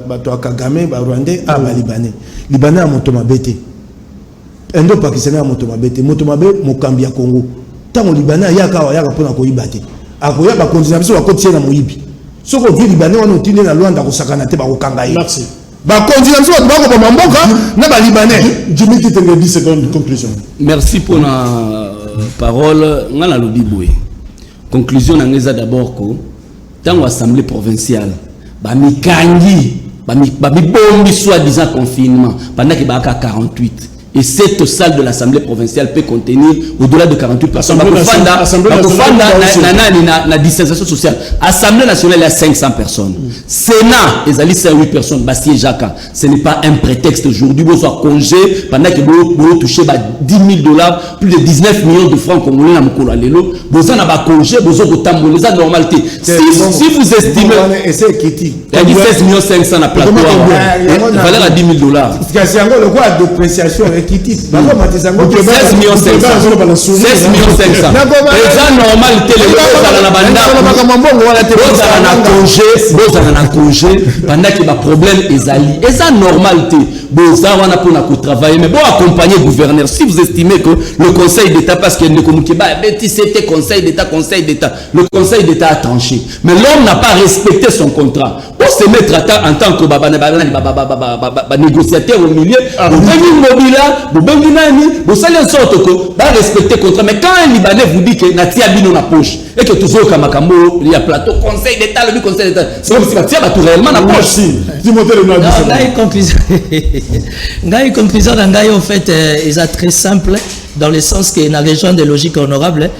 bato akagame ba Rwandais a ba Libanais a moto mabete. Endo Pakistanais a moto mabete. Moto mabe mokambi ya Congo. Tango Libanais yaka pona ko ibate. Akoya ba continue biso ba kotie na moyibi. Soko vi Libanais wana otinde na Luanda ko sakana te ba ko kanga ye. Merci. Ba continue biso ba ko ba mboka na ba Libanais. Jimmy Kitenge 10 secondes conclusion. Merci pour la parole. Ngala lobi boye. Conclusion na ngeza d'abord ko dans l'Assemblée provinciale, Bamikangi, Bamibombi soi-disant confinement, pendant qu'il y a 48. Et cette salle de l'Assemblée provinciale peut contenir au-delà de 48 personnes. La distanciation sociale. Assemblée nationale, il y a 500 personnes. Sénat, il y a 8 personnes. Bastien Jacques, ce n'est pas un prétexte aujourd'hui. Vous avez congé pendant que vous touchez $10 000, plus de 19 millions de francs comme vous l'avez dit. Vous avez congé, vous avez tambouré, c'est la normalité. Si vous estimez. Il y a 16 500 000 à plateau. Il valeur à $10 000. C'est encore le quoi d'appréciation. 16 500 000. C'est normal. Pendant qu'il y a problème, c'est normal. Mais bon, accompagner le gouverneur. Si vous estimez que le Conseil d'État, parce qu'il y a c'était Conseil d'État, le Conseil d'État a tranché. Mais l'homme n'a pas respecté son contrat. Pour se mettre en tant que négociateur au milieu, vous allez en sorte que respecter le contrat. Mais quand un Libanais vous dit que Natia Bino na poche et que tout ça il y a plateau Conseil d'État, le Conseil d'État, c'est comme si Natia tout réellement na poche. Une conclusion en fait est très simple dans le sens que dans la région de logique honorable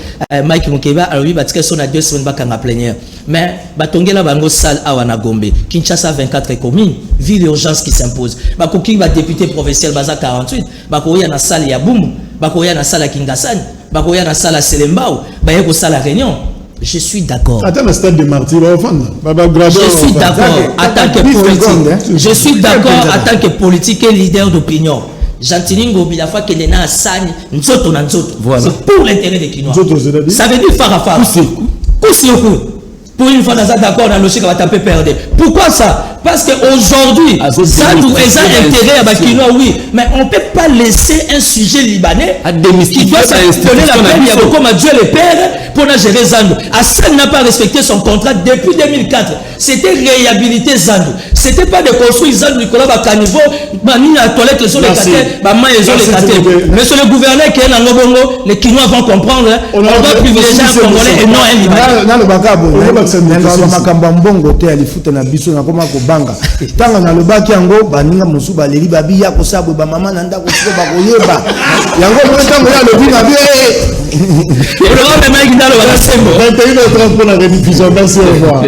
Mike Mukeba a lui parce que son a 2 semaines ba kanga plénière mais batongela bango salle à Wanagombe Kinshasa 24 communes ville d'urgence qui s'impose ba koki ba député provincial baza 48 ba koya na salle ya Bumbu ba koya na salle ya Kingasani ba koya na salle ya Selembao ba yeko salle la réunion. Je suis d'accord. Attends le stade de Marty, je suis d'accord en tant que politique. Je suis d'accord en tant que politique et leader d'opinion. Gentini Ngobi la fois qu'elle est na Sani, nzoto na nzoto. C'est pour l'intérêt des Kinois. Ça veut dire faire à faire. Pour une fois, nous sommes d'accord, on a logique, on va taper perdre. Pourquoi ça? Parce qu'aujourd'hui, ça nous a intérêt à Bakinois, oui. Mais on ne peut pas laisser un sujet libanais qui doit donner la peine, il y a beaucoup à Dieu le Père pour gérer Zandou. Hassan n'a pas respecté son contrat depuis 2004. C'était réhabiliter Zandou. C'était pas de construire Zandou, Nicolas Bakanivo, Mani la toilette, les autres les Maman, les autres mais sur le gouverneur qui est dans l'Obongo, les Kinois vont comprendre. On doit privilégier un Congolais et non un Libanais. Makamba mbongo te alifuta na biso na koma ko banga tanga na lobaki yango baninga musu baleri babi ya kosabwe ba mama na ndako siko ba koyeba yango mo tango ya lobi na bi le grand mec dans le 21h30 pour la rediffusion. Merci, au revoir.